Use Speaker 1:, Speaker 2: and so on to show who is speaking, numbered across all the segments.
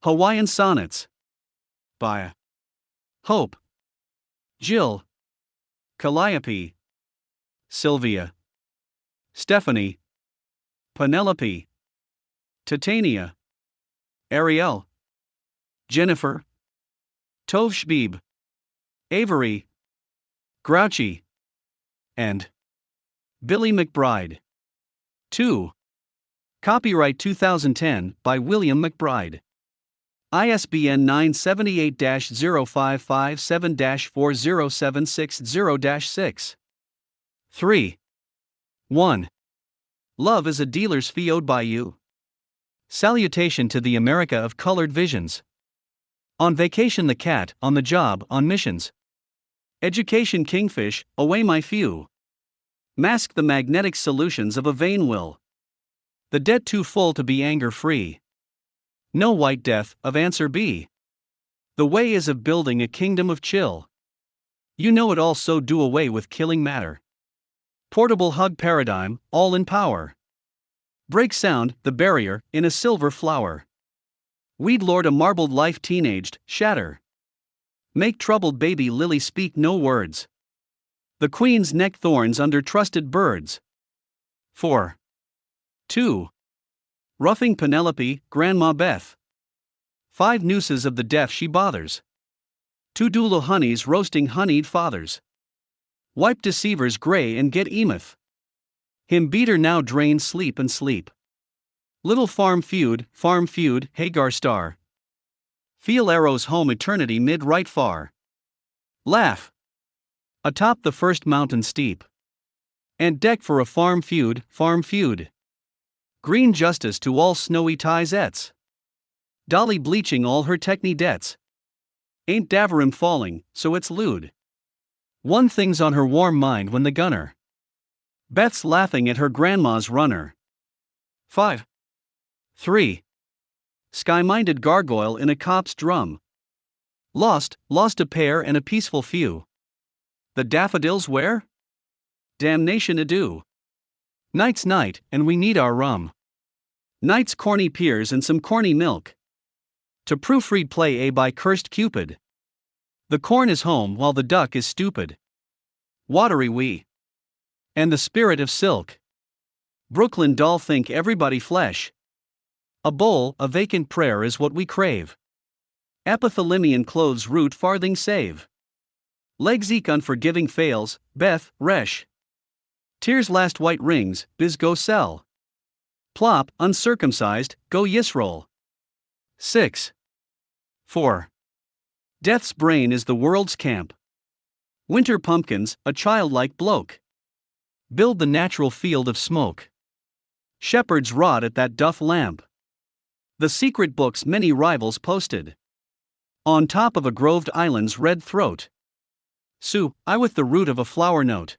Speaker 1: Hawaiian Sonnets by Hope, Jill, Calliope, Sylvia, Stephanie, Penelope, Titania, Ariel, Jennifer, Tovshbib, Avery, Grouchy, and Billy McBride. 2. Copyright 2010 by William McBride. ISBN 978-0557-40760-6. 3. 1. Love is a dealer's fee owed by you. Salutation to the America of colored visions. On vacation the cat, on the job, on missions. Education kingfish, away my few. Mask the magnetic solutions of a vain will. The debt too full to be anger free. No white death, of answer B. The way is of building a kingdom of chill. You know it all, so do away with killing matter. Portable hug paradigm, all in power. Break sound, the barrier, in a silver flower. Weed lord a marbled life teenaged, shatter. Make troubled baby lily speak no words. The queen's neck thorns under trusted birds. 4. 2. Roughing Penelope, Grandma Beth. 5 nooses of the deaf she bothers. 2 doula honeys roasting honeyed fathers. Wipe deceivers gray and get emeth. Him beater now drain sleep and sleep. Little farm feud, Hagar star. Feel arrows home eternity mid right far. Laugh. Atop the first mountain steep. And deck for a farm feud. Green justice to all snowy ties-ettes. Dolly bleaching all her techni debts. Ain't Davarim falling, so it's lewd. One thing's on her warm mind when the gunner. Beth's laughing at her grandma's runner. 5. 3. Sky-minded gargoyle in a copse drum. Lost a pair and a peaceful few. The daffodils where? Damnation adieu. Night's night, and we need our rum. Night's corny peers and some corny milk. To proofread play A by cursed Cupid. The corn is home while the duck is stupid. Watery we. And the spirit of silk. Brooklyn doll think everybody flesh. A bowl, a vacant prayer is what we crave. Epithalamian clothes root farthing save. Legs eke unforgiving fails, Beth, Resh. Tears last white rings, biz go sell. Plop, uncircumcised, go Yisroel. 6. 4. Death's brain is the world's camp. Winter pumpkins, a childlike bloke. Build the natural field of smoke. Shepherds rod at that duff lamp. The secret book's many rivals posted. On top of a groved island's red throat. Sue, I with the root of a flower note.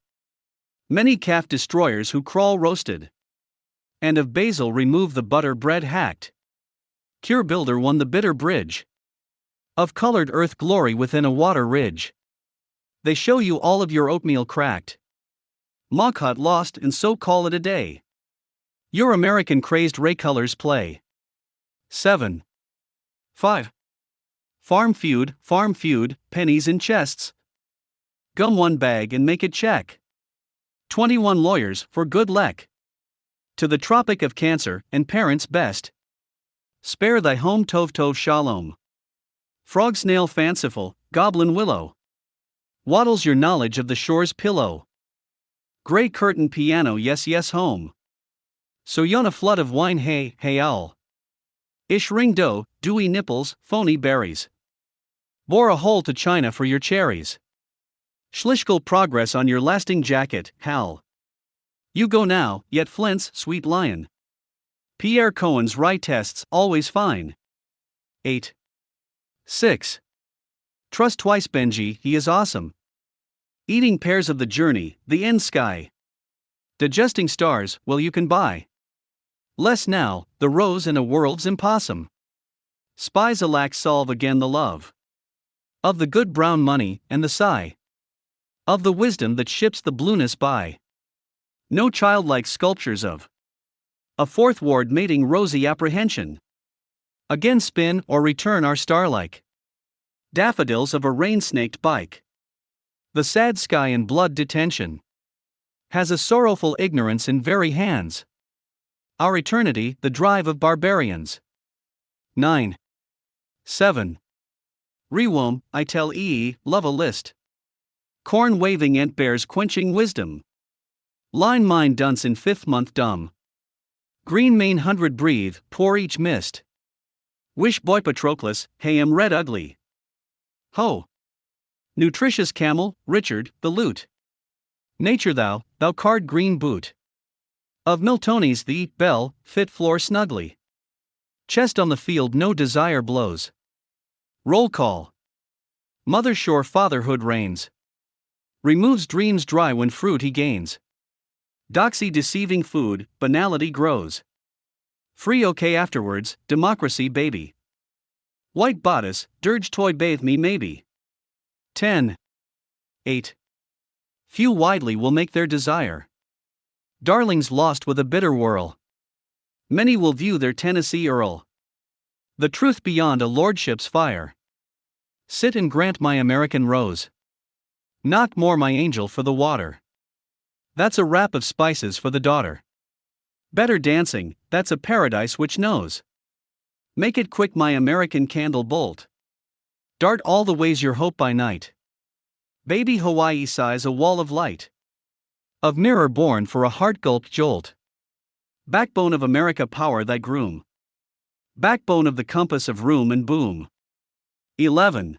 Speaker 1: Many calf destroyers who crawl roasted. And of basil remove the butter bread hacked. Cure builder won the bitter bridge. Of colored earth glory within a water ridge. They show you all of your oatmeal cracked. Mock hut lost and so call it a day. Your American crazed ray colors play. 7. 5. Farm feud, pennies in chests. Gum one bag and make it check. 21 lawyers for good luck. To the Tropic of Cancer and parents best. Spare thy home tov shalom. Frog snail fanciful, goblin willow. Waddles your knowledge of the shore's pillow. Gray curtain piano yes home. So yon a flood of wine hey owl. Ish ring dough, dewy nipples, phony berries. Bore a hole to China for your cherries. Schlishkel progress on your lasting jacket, Hal. You go now, yet Flint's sweet lion. Pierre Cohen's rye tests always fine. 8. 6. Trust twice Benji, he is awesome. Eating pears of the journey, the end sky. Digesting stars, well you can buy. Less now, the rose in a world's impossum. Spies alack solve again the love. Of the good brown money, and the sigh. Of the wisdom that ships the blueness by. No childlike sculptures of a fourth ward mating rosy apprehension. Again spin or return our star-like daffodils of a rain-snaked bike. The sad sky in blood detention has a sorrowful ignorance in very hands. Our eternity, the drive of barbarians. 9. 7. Rewom, I tell love a list. Corn waving ant bears quenching wisdom. Line mine dunce in 5th month dumb. Green main 100 breathe, pour each mist. Wish boy Patroclus, hey am red ugly. Ho! Nutritious camel, Richard, the lute. Nature thou card green boot. Of Miltones the bell, fit floor snugly. Chest on the field no desire blows. Roll call. Mother shore fatherhood reigns. Removes dreams dry when fruit he gains. Doxy deceiving food, banality grows. Free okay afterwards, democracy baby. White bodice, dirge toy bathe me maybe. 10. 8. Few widely will make their desire. Darlings lost with a bitter whirl. Many will view their Tennessee Earl. The truth beyond a lordship's fire. Sit and grant my American rose. Knock more my angel for the water. That's a wrap of spices for the daughter. Better dancing, that's a paradise which knows. Make it quick my American candle bolt. Dart all the ways your hope by night. Baby Hawaii sighs a wall of light. Of mirror born for a heart-gulped jolt. Backbone of America power thy groom. Backbone of the compass of room and boom. 11.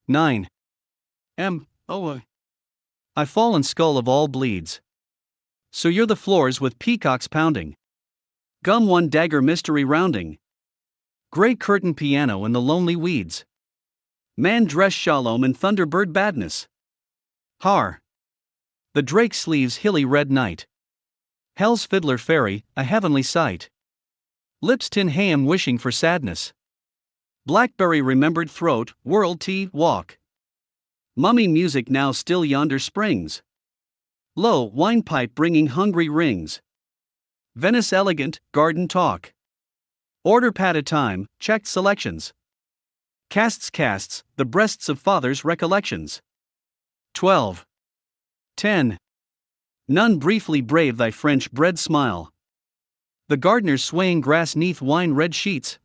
Speaker 1: 9. I fallen skull of all bleeds. So you're the floors with peacocks pounding. Gum one dagger mystery rounding. Gray curtain piano in the lonely weeds. Man dress shalom and thunderbird badness. Har. The drake sleeves hilly red night. Hell's fiddler fairy, a heavenly sight. Lips tin ham wishing for sadness. Blackberry remembered throat, world tea, walk. Mummy music now still yonder springs. Low wine pipe bringing hungry rings. Venice elegant, garden talk. Order pat a time, checked selections. Casts, the breasts of fathers' recollections. 12. 10. None briefly brave thy French bred smile. The gardeners swaying grass neath wine red sheets.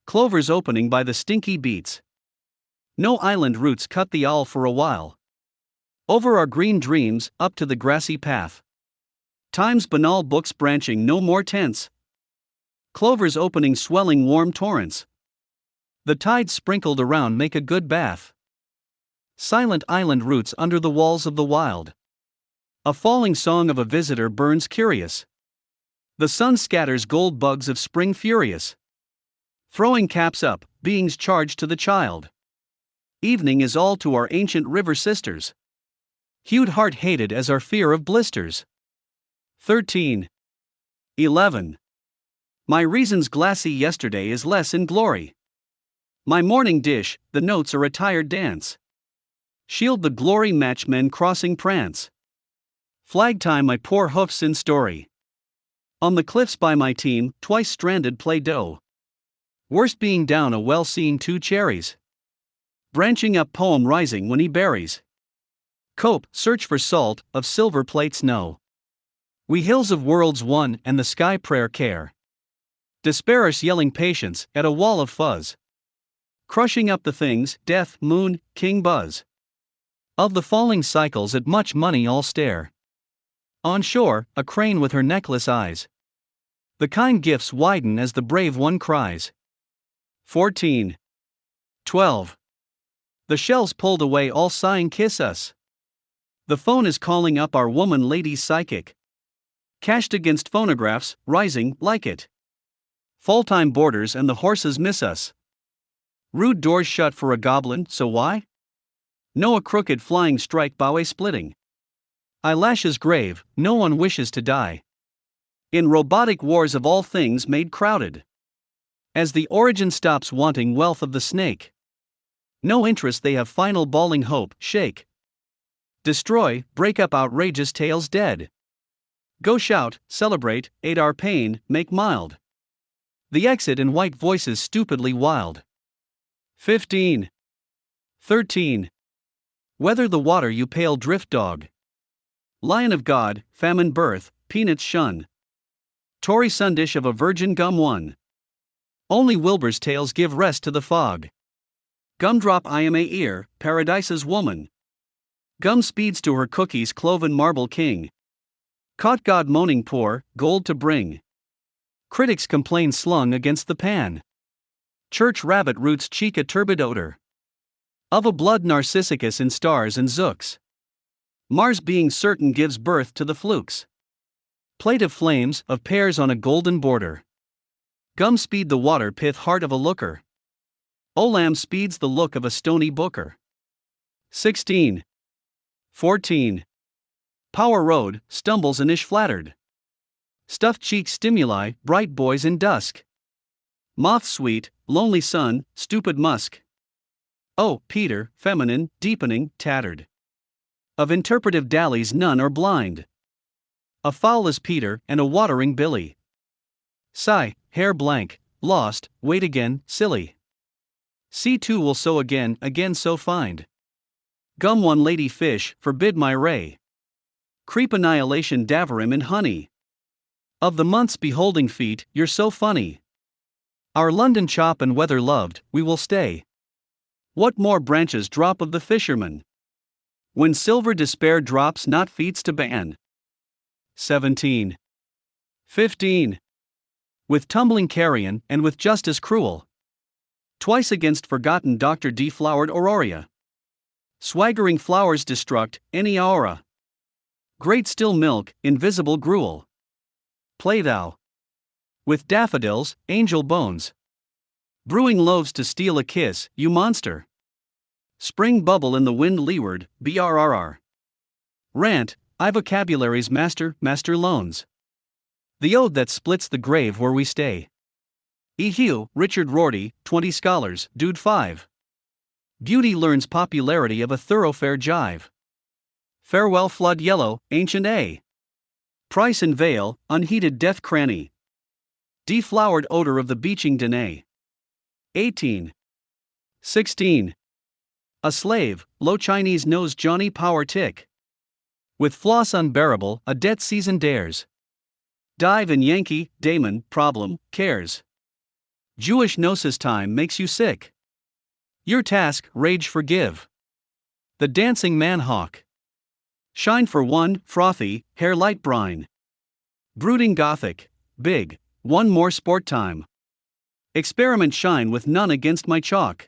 Speaker 1: Clovers opening by the stinky beets. No island roots cut the owl for a while. Over our green dreams, up to the grassy path. Time's banal books branching no more tense. Clovers opening swelling warm torrents. The tides sprinkled around make a good bath. Silent island roots under the walls of the wild. A falling song of a visitor burns curious. The sun scatters gold bugs of spring furious. Throwing caps up, beings charged to the child. Evening is all to our ancient river sisters. Hued heart hated as our fear of blisters. 13. 11. My reason's glassy yesterday is less in glory. My morning dish, the notes are a tired dance. Shield the glory match men crossing prance. Flag time my poor hoofs in story. On the cliffs by my team, twice stranded play dough. Worst being down a well seeing 2 cherries. Branching up poem rising when he buries. Cope, search for salt, of silver plates no. We hills of worlds one and the sky prayer care. Despairs yelling patience at a wall of fuzz. Crushing up the things, death, moon, king buzz. Of the falling cycles at much money all stare. On shore, a crane with her necklace eyes. The kind gifts widen as the brave one cries. 14. 12. The shells pulled away all sighing kiss us. The phone is calling up our woman lady psychic. Cashed against phonographs, rising, like it. Fall-time boarders and the horses miss us. Rude doors shut for a goblin, so why? No a crooked flying strike bow splitting. Eyelashes grave, no one wishes to die. In robotic wars of all things made crowded. As the origin stops wanting wealth of the snake. No interest they have final bawling hope, shake. Destroy, break up outrageous tales dead. Go shout, celebrate, aid our pain, make mild. The exit in white voices stupidly wild. 15. 13. Whether the water you pale drift dog. Lion of God, famine birth, peanuts shun. Tory sundish of a virgin gum one. Only Wilbur's tales give rest to the fog. Gumdrop I am a ear, paradise's woman. Gum speeds to her cookies cloven marble king. Caught God moaning poor, gold to bring. Critics complain slung against the pan. Church rabbit roots cheek a turbid odor. Of a blood Narcissus in stars and zooks. Mars being certain gives birth to the flukes. Plate of flames, of pears on a golden border. Gum speed the water pith heart of a looker. Olam speeds the look of a stony booker. 16. 14. Power road, stumbles and ish flattered. Stuffed cheek stimuli, bright boys in dusk. Moth sweet, lonely sun, stupid musk. Oh, Peter, feminine, deepening, tattered. Of interpretive dallies none are blind. A foul as Peter and a watering Billy. Sigh, hair blank, lost, wait again, silly. C2 will so again so find. Gum one lady fish, forbid my ray. Creep annihilation davarim in honey. Of the month's beholding feet, you're so funny. Our London chop and weather loved, we will stay. What more branches drop of the fisherman? When silver despair drops not feats to ban. 17. 15. With tumbling carrion and with justice cruel. Twice against forgotten Dr. Deflowered Auroria. Swaggering flowers destruct, any aura. Great still milk, invisible gruel. Play thou. With daffodils, angel bones. Brewing loaves to steal a kiss, you monster. Spring bubble in the wind leeward, brrr. Rant, I vocabulary's master loans. The ode that splits the grave where we stay. Eheu, Richard Rorty, 20 scholars, dude 5. Beauty learns popularity of a thoroughfare jive. Farewell flood yellow, ancient A. Price and veil, unheated death cranny. Deflowered odor of the beaching Danae. 18. 16. A slave, low Chinese nose Johnny Power tick. With floss unbearable, a debt season dares. Dive in Yankee, Damon, problem, cares. Jewish gnosis time makes you sick. Your task, rage forgive. The dancing man hawk. Shine for one, frothy, hair light brine. Brooding gothic, big, one more sport time. Experiment shine with none against my chalk.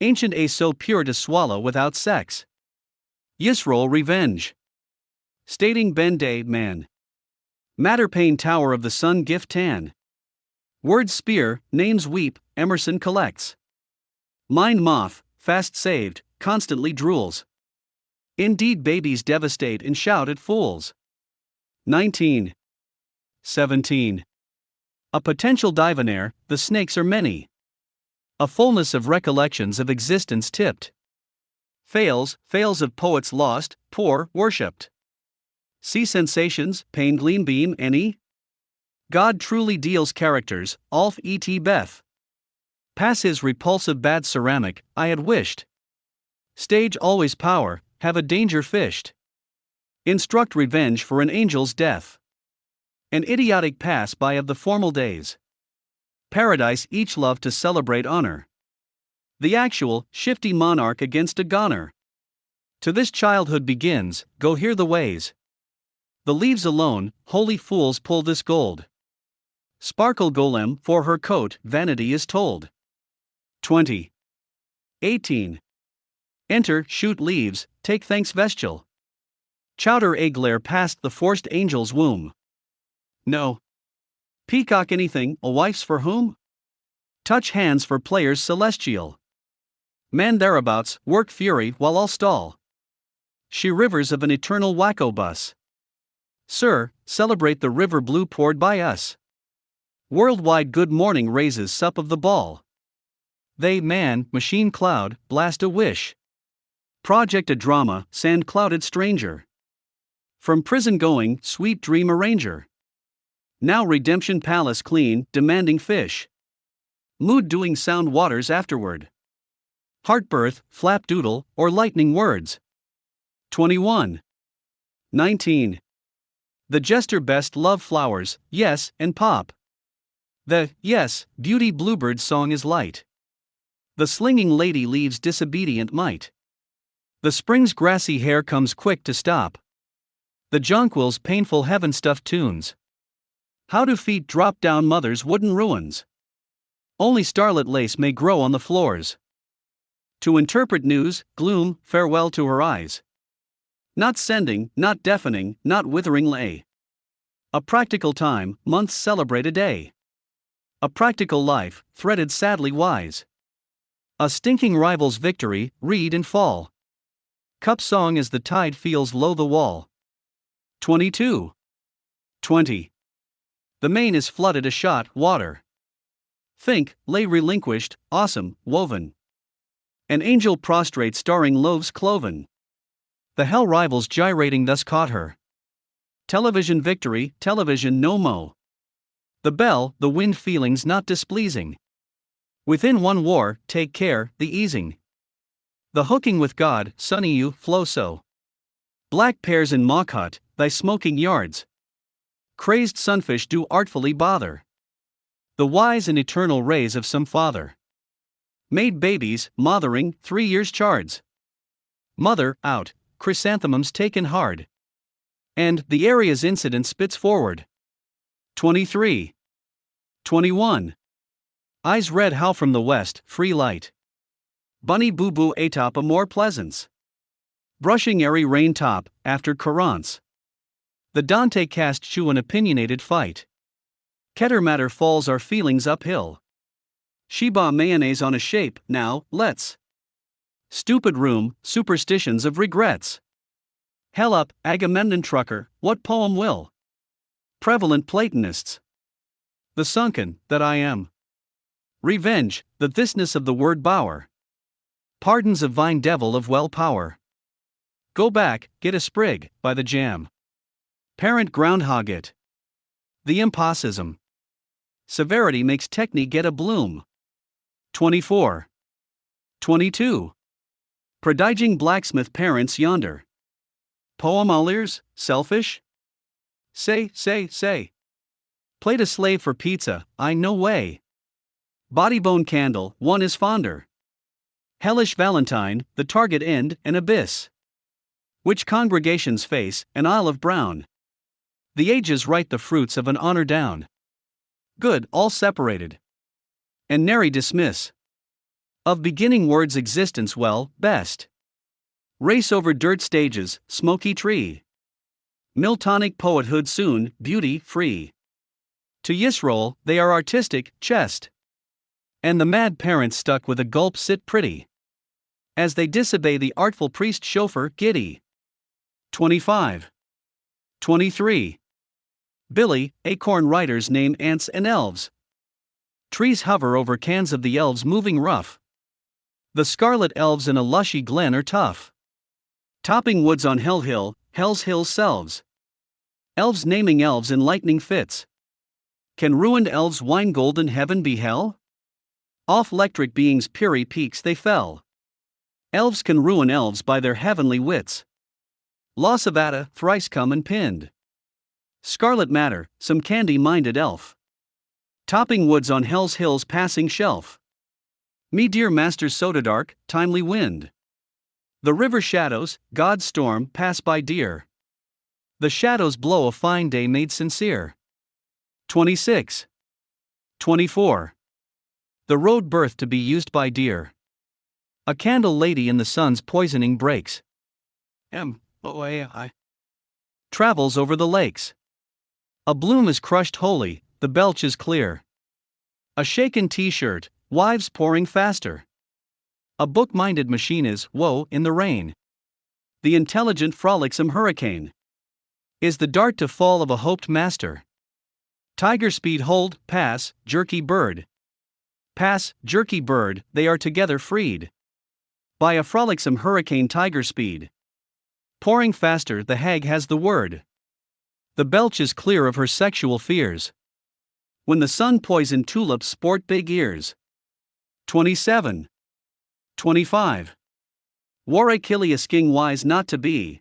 Speaker 1: Ancient A so pure to swallow without sex. Yisroel revenge. Stating Ben Day man. Matter pain tower of the sun gift tan. Words spear, names weep, Emerson collects. Mind moth, fast saved, constantly drools. Indeed babies devastate and shout at fools. 19. 17. A potential divonaire, the snakes are many. A fullness of recollections of existence tipped. Fails of poets lost, poor, worshipped. See sensations, pain gleam beam any? God truly deals characters, Alf E.T. Beth. Pass his repulsive bad ceramic, I had wished. Stage always power, have a danger fished. Instruct revenge for an angel's death. An idiotic pass by of the formal days. Paradise each love to celebrate honor. The actual, shifty monarch against a goner. To this childhood begins, go hear the ways. The leaves alone, holy fools pull this gold. Sparkle golem, for her coat, vanity is told. 20. 18. Enter, shoot leaves, take thanks vestal. Chowder a glare past the forced angel's womb. No. Peacock anything, a wife's for whom? Touch hands for players celestial. Man thereabouts, work fury while I'll stall. She rivers of an eternal wacko bus. Sir, celebrate the river blue poured by us. Worldwide good morning raises sup of the ball. They, man, machine cloud, blast a wish. Project a drama, sand clouded stranger. From prison going, sweet dream arranger. Now redemption palace clean, demanding fish. Mood doing sound waters afterward. Heartbirth, flapdoodle, or lightning words. 21. 19. The jester best love flowers, yes, and pop. The, yes, beauty bluebird song is light. The slinging lady leaves disobedient might. The spring's grassy hair comes quick to stop. The jonquil's painful heaven stuffed tunes. How do feet drop down mother's wooden ruins? Only starlit lace may grow on the floors. To interpret news, gloom, farewell to her eyes. Not sending, not deafening, not withering lay. A practical time, months celebrate a day. A practical life, threaded sadly wise. A stinking rival's victory, read and fall. Cup song as the tide feels low the wall. 22. 20. The main is flooded a shot, water. Think, lay relinquished, awesome, woven. An angel prostrate starring loaves cloven. The hell rivals gyrating thus caught her. Television victory, television no mo. The bell, the wind feelings not displeasing. Within one war, take care, the easing. The hooking with God, sunny you, flow so. Black pears in mock hut, thy smoking yards. Crazed sunfish do artfully bother. The wise and eternal rays of some father. Made babies, mothering, 3 years chards. Mother, out, chrysanthemums taken hard. And the area's incident spits forward. 23. 21. Eyes red how from the west, free light. Bunny boo boo atop a more pleasance. Brushing airy rain top, after courants. The Dante cast shoe an opinionated fight. Keter matter falls our feelings uphill. Sheba mayonnaise on a shape, now, let's. Stupid room, superstitions of regrets. Hell up, Agamemnon trucker, what poem will? Prevalent Platonists. The sunken, that I am. Revenge, the thisness of the word bower. Pardons of vine devil of well power. Go back, get a sprig, by the jam. Parent groundhog it. The impossism. Severity makes technique get a bloom. 24. 22. Prodiging blacksmith parents yonder. Poem all ears, selfish? Say. Played a slave for pizza, I no way. Bodybone candle, one is fonder. Hellish Valentine, the target end, an abyss. Which congregations face, an isle of brown. The ages write the fruits of an honor down. Good, all separated. And nary dismiss. Of beginning words existence well, best. Race over dirt stages, smoky tree. Miltonic poethood soon, beauty, free. To Yisroel, they are artistic, chest. And the mad parents stuck with a gulp sit pretty. As they disobey the artful priest chauffeur, giddy. 25. 23. Billy, acorn riders name ants and elves. Trees hover over cans of the elves moving rough. The scarlet elves in a lushy glen are tough. Topping woods on Hell Hill, Hell's Hills selves. Elves naming elves in lightning fits. Can ruined elves wine golden heaven be hell? Off electric beings' Piri peaks they fell. Elves can ruin elves by their heavenly wits. Loss of Ada, thrice come and pinned. Scarlet matter, some candy-minded elf. Topping woods on Hell's Hills passing shelf. Me dear master's soda dark, timely wind. The river shadows, God's storm, pass by dear. The shadows blow a fine day made sincere. 26. 24. The road birth to be used by deer. A candle lady in the sun's poisoning breaks. MOAI. Travels over the lakes. A bloom is crushed wholly, the belch is clear. A shaken t-shirt, wives pouring faster. A book-minded machine is, woe, in the rain. The intelligent frolicsome hurricane. Is the dart to fall of a hoped master. Tiger speed hold, pass, jerky bird. Pass, jerky bird, they are together freed. By a frolicsome hurricane tiger speed. Pouring faster the hag has the word. The belch is clear of her sexual fears. When the sun poisoned tulips sport big ears. 27. 25. War Achilles king wise not to be.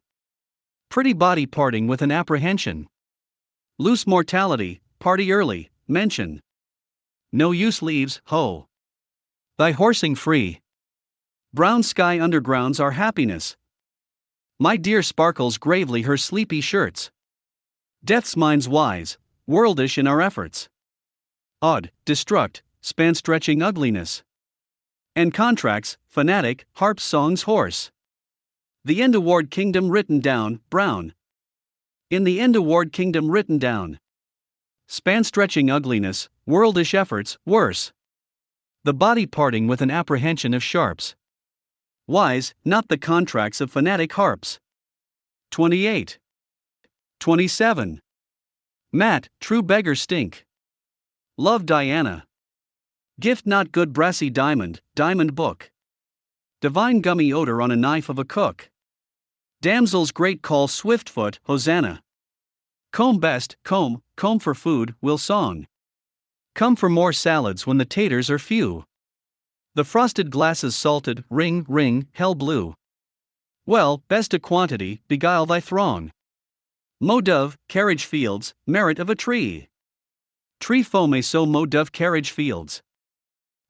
Speaker 1: Pretty body parting with an apprehension. Loose mortality, party early, mention. No use leaves, ho. Thy horsing free. Brown sky undergrounds our happiness. My dear sparkles gravely her sleepy shirts. Death's mind's wise, worldish in our efforts. Odd, destruct, span stretching ugliness. And contracts, fanatic, harp songs hoarse. The end award kingdom written down, brown. In the end award kingdom written down. Span stretching ugliness, worldish efforts, worse. The body parting with an apprehension of sharps. Wise, not the contracts of fanatic harps. 28. 27. Matt, true beggars stink. Love Diana. Gift not good brassy diamond, diamond book. Divine gummy odor on a knife of a cook. Damsel's great call swiftfoot, hosanna. Comb best, comb for food, will song. Come for more salads when the taters are few. The frosted glasses salted, ring, hell blue. Well, best a quantity, beguile thy throng. Mow dove, carriage fields, merit of a tree. Tree foam so mow dove carriage fields.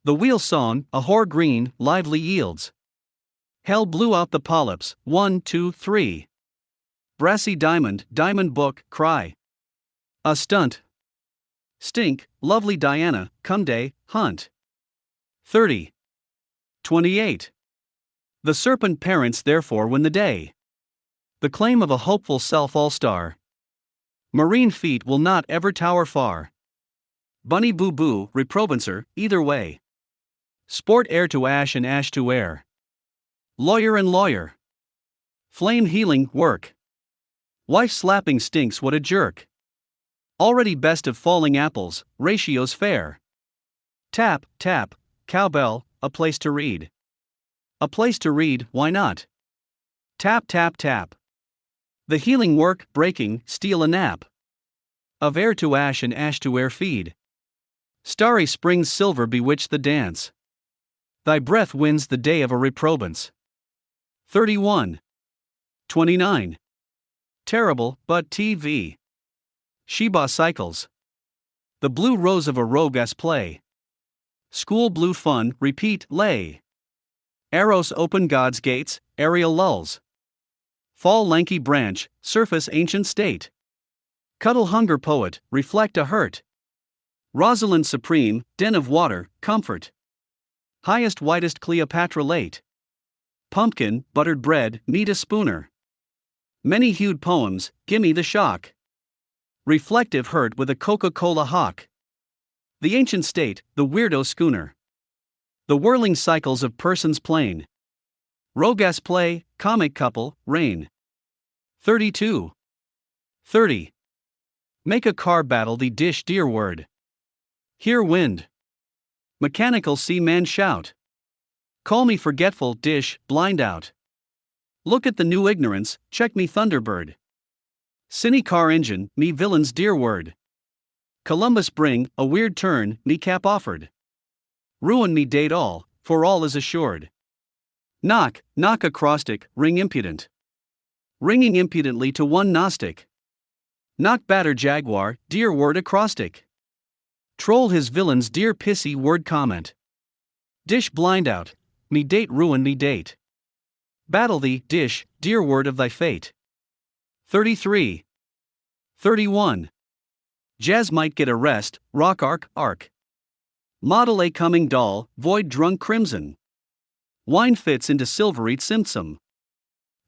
Speaker 1: The wheel song, a whore green, lively yields. Hell blew out the polyps, 1, 2, 3. Brassy diamond, diamond book, cry. A stunt. Stink, lovely Diana, come day, hunt. 30. 28. The serpent parents therefore win the day. The claim of a hopeful self all-star. Marine feet will not ever tower far. Bunny boo boo, reprobancer, either way. Sport air to ash and ash to air. Lawyer and lawyer. Flame healing, work. Wife slapping stinks what a jerk. Already best of falling apples, ratios fair. Tap, tap, cowbell, a place to read. A place to read, why not? Tap, tap, tap. The healing work, breaking, steal a nap. Of air to ash and ash to air feed. Starry spring's silver bewitch the dance. Thy breath wins the day of a reprobance. 31. 29. Terrible, but TV. Sheba cycles. The blue rose of a rogue as play. School blue fun, repeat, lay. Eros open God's gates, Ariel lulls. Fall lanky branch, surface ancient state. Cuddle hunger poet, reflect a hurt. Rosalind supreme, den of water, comfort. Highest whitest Cleopatra late. Pumpkin, buttered bread, meet a spooner. Many-hued poems, gimme the shock. Reflective hurt with a Coca-Cola hawk. The ancient state, the weirdo schooner. The whirling cycles of persons plain. Rogas play, comic couple, rain. 32. 30. Make a car battle the dish dear word. Hear wind. Mechanical seaman shout. Call me forgetful dish, blind out. Look at the new ignorance, check me Thunderbird. Cine car engine, me villain's dear word. Columbus bring, a weird turn, kneecap offered. Ruin me date all, for all is assured. Knock acrostic, ring impudent. Ringing impudently to one Gnostic. Knock batter jaguar, dear word acrostic. Troll his villain's dear pissy word comment. Dish blind out, me date ruin me date. Battle thee, dish, dear word of thy fate. 33. 31. Jazz might get a rest, rock arc. Model a coming doll, void drunk crimson. Wine fits into silvery symptom.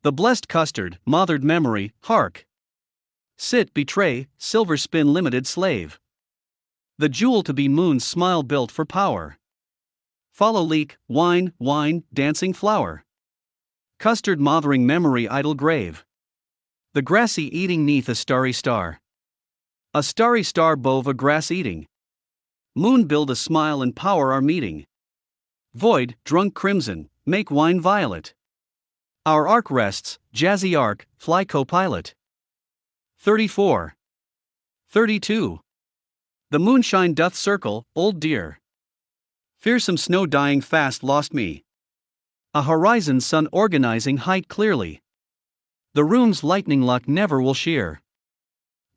Speaker 1: The blessed custard, mothered memory, hark. Sit betray, silver spin limited slave. The jewel to be moon's smile built for power. Follow leak, wine, dancing flower. Custard mothering memory idle grave. The grassy eating neath a starry star. A starry star bove a grass eating. Moon build a smile and power our meeting. Void, drunk crimson, make wine violet. Our arc rests, jazzy arc, fly co-pilot. 34. 32. The moonshine doth circle, old dear. Fearsome snow dying fast lost me. A horizon sun organizing height clearly. The room's lightning luck never will shear.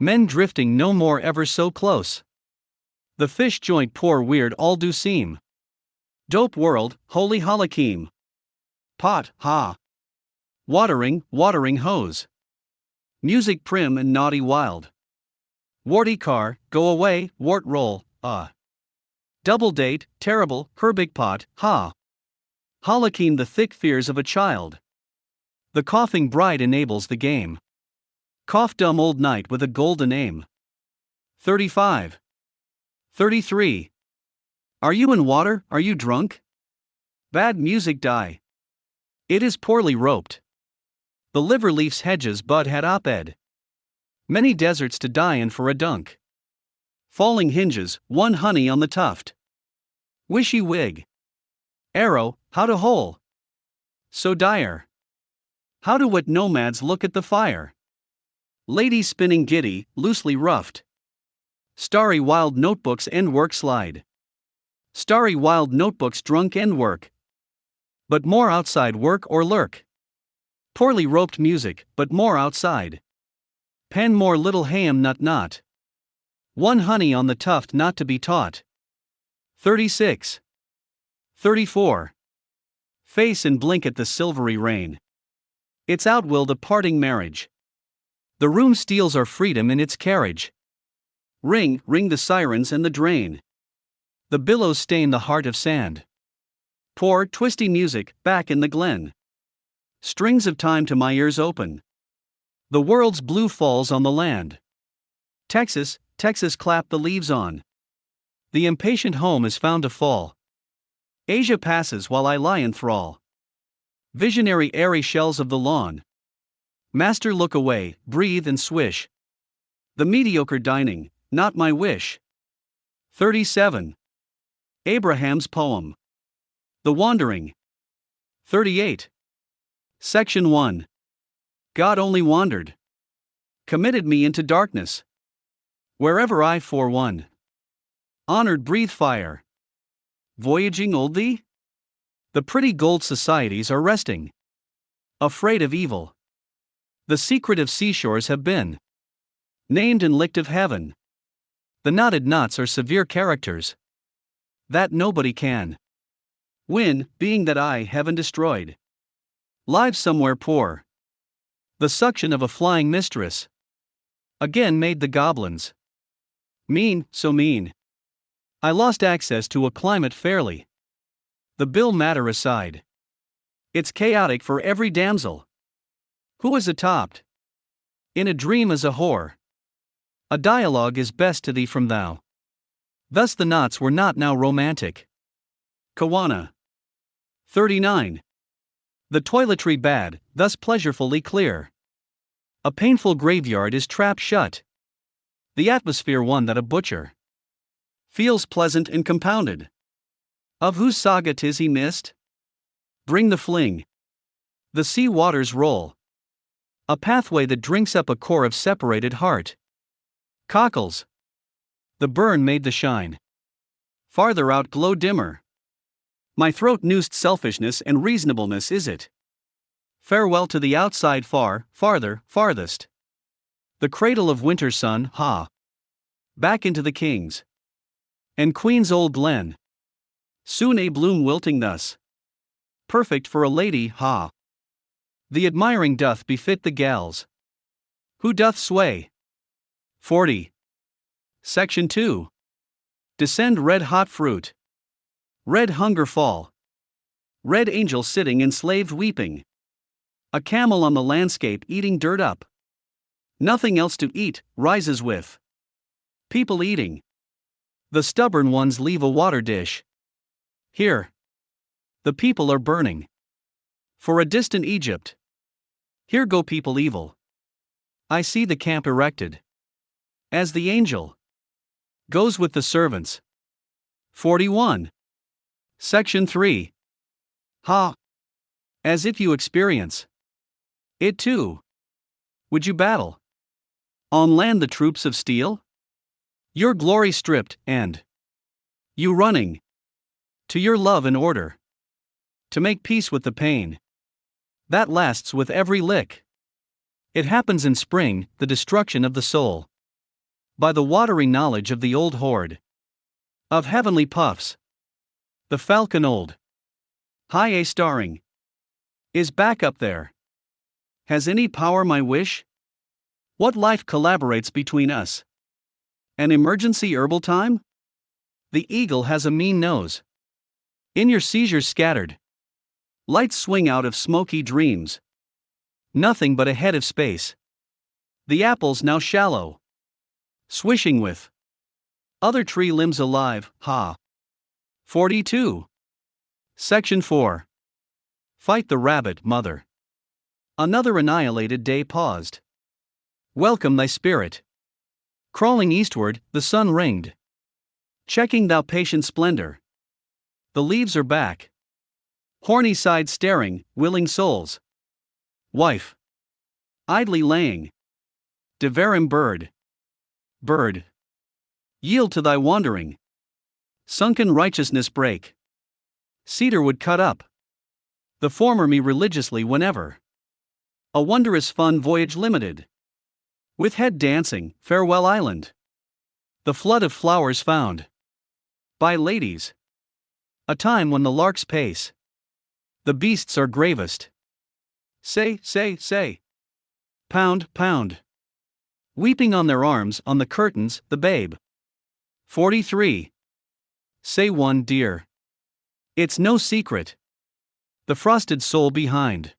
Speaker 1: Men drifting no more ever so close. The fish joint poor weird all do seem. Dope world, holy halakim. Pot, ha. Watering hose. Music prim and naughty wild. Warty car, go away, wart roll, Double date, terrible, herbig pot, ha. Halakim the thick fears of a child. The coughing bride enables the game. Cough dumb old knight with a golden aim. 35. 33. Are you in water, are you drunk? Bad music die. It is poorly roped. The liver leaf's hedges bud had op-ed. Many deserts to die in for a dunk. Falling hinges, one honey on the tuft. Wishy wig. Arrow, how to hole. So dire. How do wet nomads look at the fire? Ladies spinning giddy, loosely roughed. Starry wild notebooks end work slide. Starry wild notebooks drunk end work. But more outside work or lurk. Poorly roped music, but more outside. Pen more little ham not. One honey on the tuft not to be taught. 36. 34. Face and blink at the silvery rain. It's out will the parting marriage. The room steals our freedom in its carriage. Ring the sirens and the drain. The billows stain the heart of sand. Poor, twisty music, back in the glen. Strings of time to my ears open. The world's blue falls on the land. Texas clap the leaves on. The impatient home is found to fall. Asia passes while I lie in thrall. Visionary airy shells of the lawn. Master look away, breathe and swish. The mediocre dining, not my wish. 37. Abraham's poem. The Wandering. 38. Section 1. God only wandered. Committed me into darkness. Wherever I for one. Honored breathe fire. Voyaging old thee? The pretty gold societies are resting. Afraid of evil. The secretive seashores have been named and licked of heaven. The knotted knots are severe characters that nobody can win, being that I heaven destroyed. Lives somewhere poor. The suction of a flying mistress again made the goblins mean, so mean. I lost access to a climate fairly. The bill matter aside. It's chaotic for every damsel. Who is atopped? In a dream as a whore. A dialogue is best to thee from thou. Thus the knots were not now romantic. Kawana. 39. The toiletry bad, thus pleasurefully clear. A painful graveyard is trapped shut. The atmosphere one that a butcher feels pleasant and compounded. Of whose saga 'tis he missed? Bring the fling. The sea waters roll. A pathway that drinks up a core of separated heart. Cockles. The burn made the shine. Farther out glow dimmer. My throat noosed selfishness and reasonableness is it. Farewell to the outside far, farther, farthest. The cradle of winter sun, ha. Back into the king's and queen's old glen. Soon a bloom wilting thus. Perfect for a lady, ha. The admiring doth befit the gals. Who doth sway? 40. Section 2. Descend red hot fruit. Red hunger fall. Red angel sitting enslaved weeping. A camel on the landscape eating dirt up. Nothing else to eat, rises with. People eating. The stubborn ones leave a water dish. Here. The people are burning. For a distant Egypt. Here go people evil. I see the camp erected. As the angel goes with the servants. 41. Section 3. Ha. As if you experience it too. Would you battle on land the troops of steel? Your glory stripped, and you running to your love and order, to make peace with the pain that lasts with every lick. It happens in spring, the destruction of the soul, by the watery knowledge of the old horde of heavenly puffs. The falcon old, high a starring, is back up there. Has any power my wish? What life collaborates between us? An emergency herbal time? The eagle has a mean nose. In your seizures scattered, lights swing out of smoky dreams. Nothing but a head of space. The apples now shallow, swishing with other tree limbs alive, ha. 42. Section 4. Fight the rabbit, mother. Another annihilated day paused. Welcome thy spirit. Crawling eastward, the sun ringed. Checking thou patient splendor. The leaves are back. Horny side staring, willing souls. Wife. Idly laying. Devarim bird. Bird. Yield to thy wandering. Sunken righteousness break. Cedar would cut up. The former me religiously whenever. A wondrous fun voyage limited. With head dancing, farewell island. The flood of flowers found. By ladies. A time when the larks pace. The beasts are gravest. Say, say, say. Pound, pound. Weeping on their arms, on the curtains, the babe. 43. Say one, dear. It's no secret. The frosted soul behind.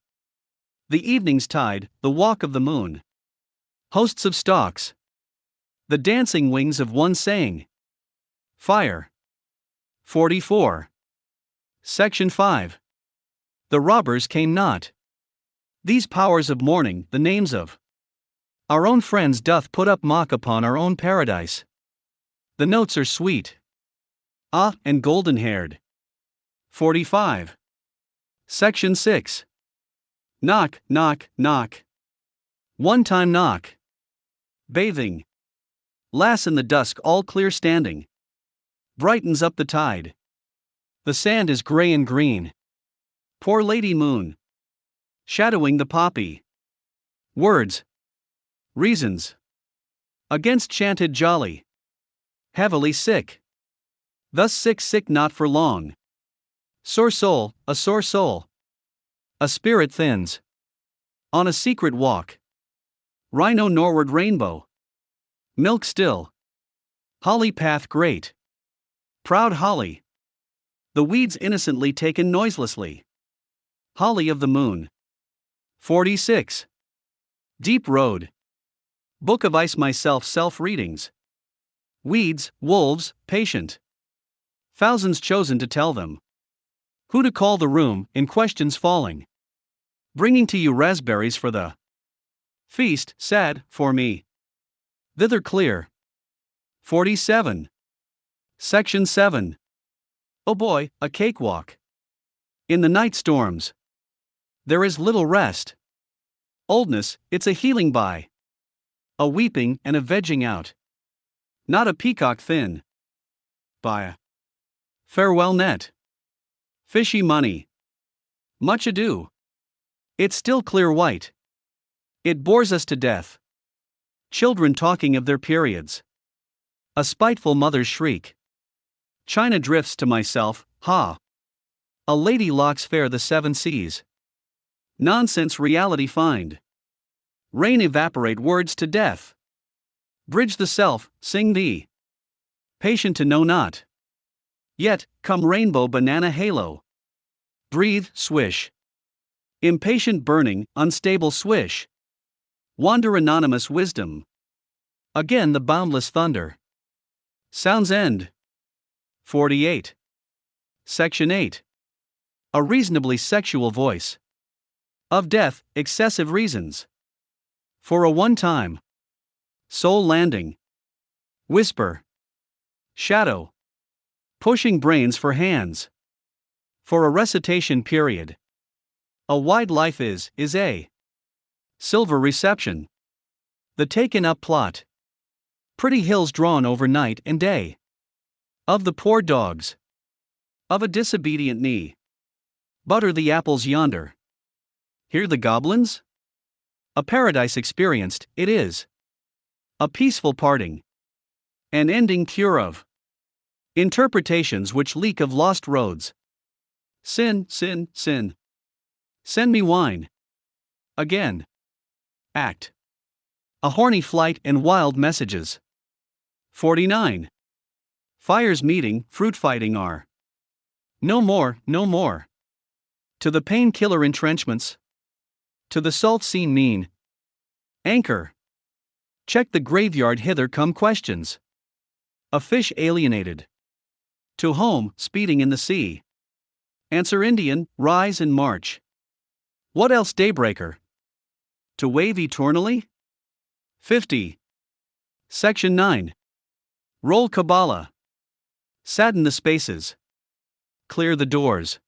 Speaker 1: The evening's tide, the walk of the moon. Hosts of stalks. The dancing wings of one saying. Fire. 44. Section 5. The robbers came not. These powers of morning, the names of our own friends doth put up mock upon our own paradise. The notes are sweet. Ah, and golden-haired. 45. Section 6. Knock, knock, knock. One time knock. Bathing. Lass in the dusk all clear standing. Brightens up the tide. The sand is gray and green. Poor lady moon. Shadowing the poppy. Words. Reasons. Against chanted jolly. Heavily sick. Thus sick, sick not for long. Sore soul, a sore soul. A spirit thins. On a secret walk. Rhino norward rainbow. Milk still. Holly path great. Proud holly. The weeds innocently taken noiselessly. Holly of the moon. 46. Deep road. Book of ice myself self-readings. Weeds, wolves, patient. Thousands chosen to tell them. Who to call the room, in questions falling. Bringing to you raspberries for the feast, sad, for me. Thither clear. 47. Section 7. Oh boy, a cakewalk. In the night storms. There is little rest. Oldness, it's a healing by. A weeping and a vegging out. Not a peacock thin. By a farewell net. Fishy money. Much ado. It's still clear white. It bores us to death. Children talking of their periods. A spiteful mother's shriek. China drifts to myself, ha. A lady locks fair the seven seas. Nonsense reality find. Rain evaporate words to death. Bridge the self, sing thee. Patient to know not. Yet, come rainbow banana halo. Breathe, swish. Impatient burning, unstable swish. Wander anonymous wisdom. Again the boundless thunder. Sounds end. 48. Section 8. A reasonably sexual voice. Of death, excessive reasons. For a one-time. Soul landing. Whisper. Shadow. Pushing brains for hands. For a recitation period. A wide life is a silver reception. The taken up plot. pretty hills drawn over night and day. Of the poor dogs. Of a disobedient knee. Butter the apples yonder. Hear the goblins? A paradise experienced, it is. A peaceful parting. An ending cure of interpretations which leak of lost roads. Sin, sin, sin. Send me wine. Again. Act. A horny flight and wild messages. 49. Fires meeting, fruit fighting are. No more, no more. To the painkiller entrenchments. To the salt scene mean. Anchor. Check the graveyard hither come questions. A fish alienated. To home, speeding in the sea. Answer Indian, rise and march. What else daybreaker? To wave eternally? 50. Section 9. Roll Kabbalah. Sadden the spaces. Clear the doors.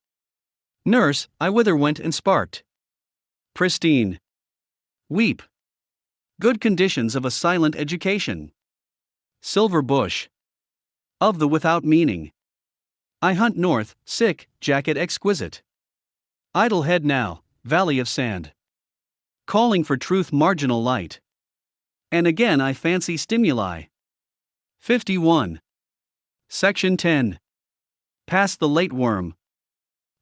Speaker 1: Nurse, I whither went and sparked. Pristine. Weep. Good conditions of a silent education. Silver bush. Of the without meaning. I hunt north, sick, jacket exquisite. Idle head now, valley of sand. Calling for truth marginal light. And again I fancy stimuli. 51. Section 10. Past the late worm.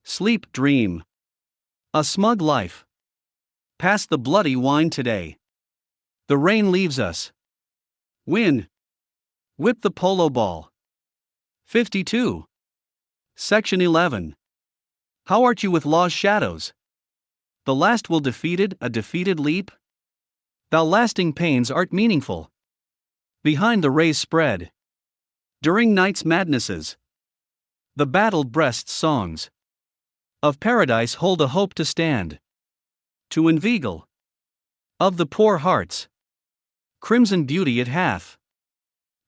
Speaker 1: Sleep dream. A smug life. Past the bloody wine today. The rain leaves us. Win. Whip the polo ball. 52. Section 11. How art you with law's shadows? The last will defeated, a defeated leap? Thou lasting pains art meaningful. Behind the rays spread. During night's madnesses. The battled breasts songs. Of paradise hold a hope to stand. To inveigle. Of the poor hearts. Crimson beauty it hath.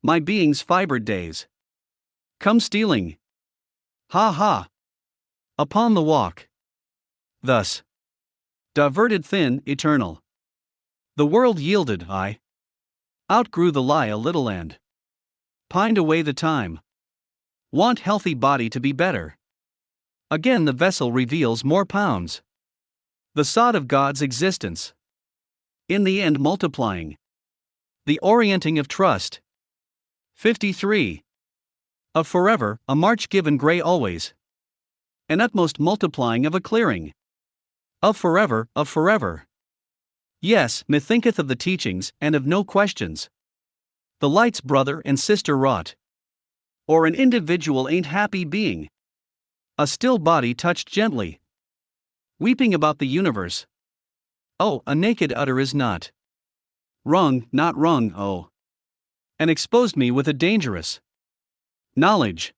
Speaker 1: My being's fibered days. Come stealing. Ha ha. Upon the walk. Thus. Diverted thin, eternal. The world yielded, I. Outgrew the lie a little and. Pined away the time. Want healthy body to be better. Again the vessel reveals more pounds. The sod of God's existence. In the end multiplying. The orienting of trust. 53. Of forever, a march given grey always. An utmost multiplying of a clearing. Of forever, of forever. Yes, methinketh of the teachings, and of no questions. The light's brother and sister wrought. Or an individual ain't happy being. A still body touched gently. Weeping about the universe. Oh, a naked udder is not. Wrung, not wrung, oh. And exposed me with a dangerous knowledge.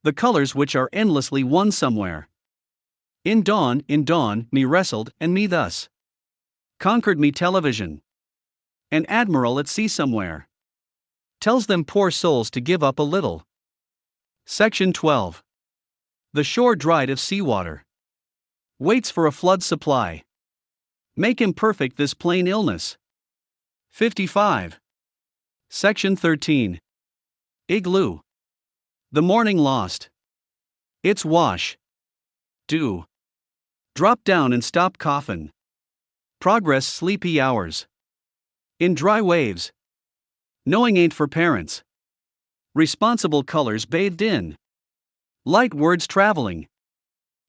Speaker 1: The colors which are endlessly one somewhere. In dawn, me wrestled, and me thus. Conquered me television. An admiral at sea somewhere. Tells them poor souls to give up a little. Section 12. The shore dried of seawater. Waits for a flood supply. Make imperfect this plain illness. 55. Section 13. Igloo. The morning lost. Its wash. Do. Drop down and stop coffin. Progress sleepy hours. In dry waves. Knowing ain't for parents. Responsible colors bathed in. Light words traveling.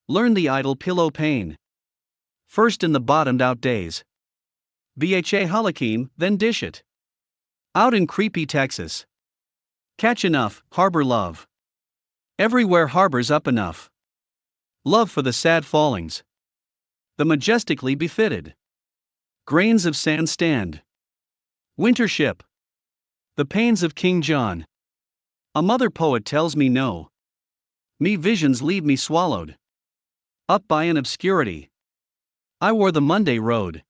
Speaker 1: Learn the idle pillow pain. First in the bottomed out days. Bha Halakim, then dish it. Out in creepy Texas. Catch enough, harbor love. Everywhere harbors up enough. Love for the sad fallings. The majestically befitted. Grains of sand stand. Winter ship. The pains of King John. A mother poet tells me no. Me visions leave me swallowed. Up by an obscurity. I wore the Monday road.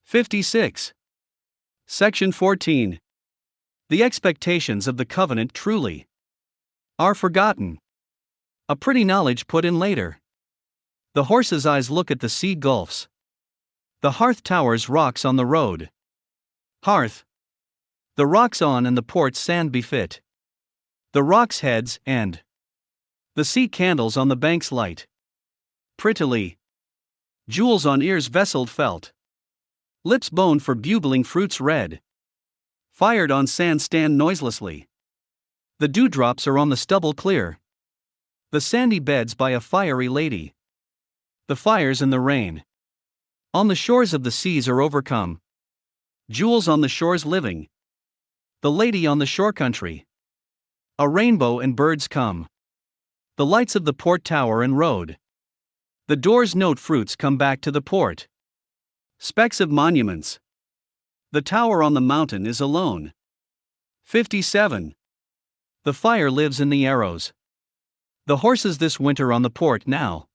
Speaker 1: 56. Section 14. The expectations of the covenant truly are forgotten. A pretty knowledge put in later. The horse's eyes look at the sea gulfs. The hearth towers rocks on the road. Hearth. The rocks on and the port's sand befit. The rocks' heads, and the sea candles on the bank's light. Prettily. Jewels on ears vesseled felt. Lips boned for bugling fruits red. Fired on sand stand noiselessly. The dewdrops are on the stubble clear. The sandy beds by a fiery lady. The fires in the rain. On the shores of the seas are overcome. Jewels on the shores living. The lady on the shore country. A rainbow and birds come. The lights of the port tower and road. The doors note fruits come back to the port. Specks of monuments. The tower on the mountain is alone. 57. The fire lives in the arrows. The horses this winter on the port now.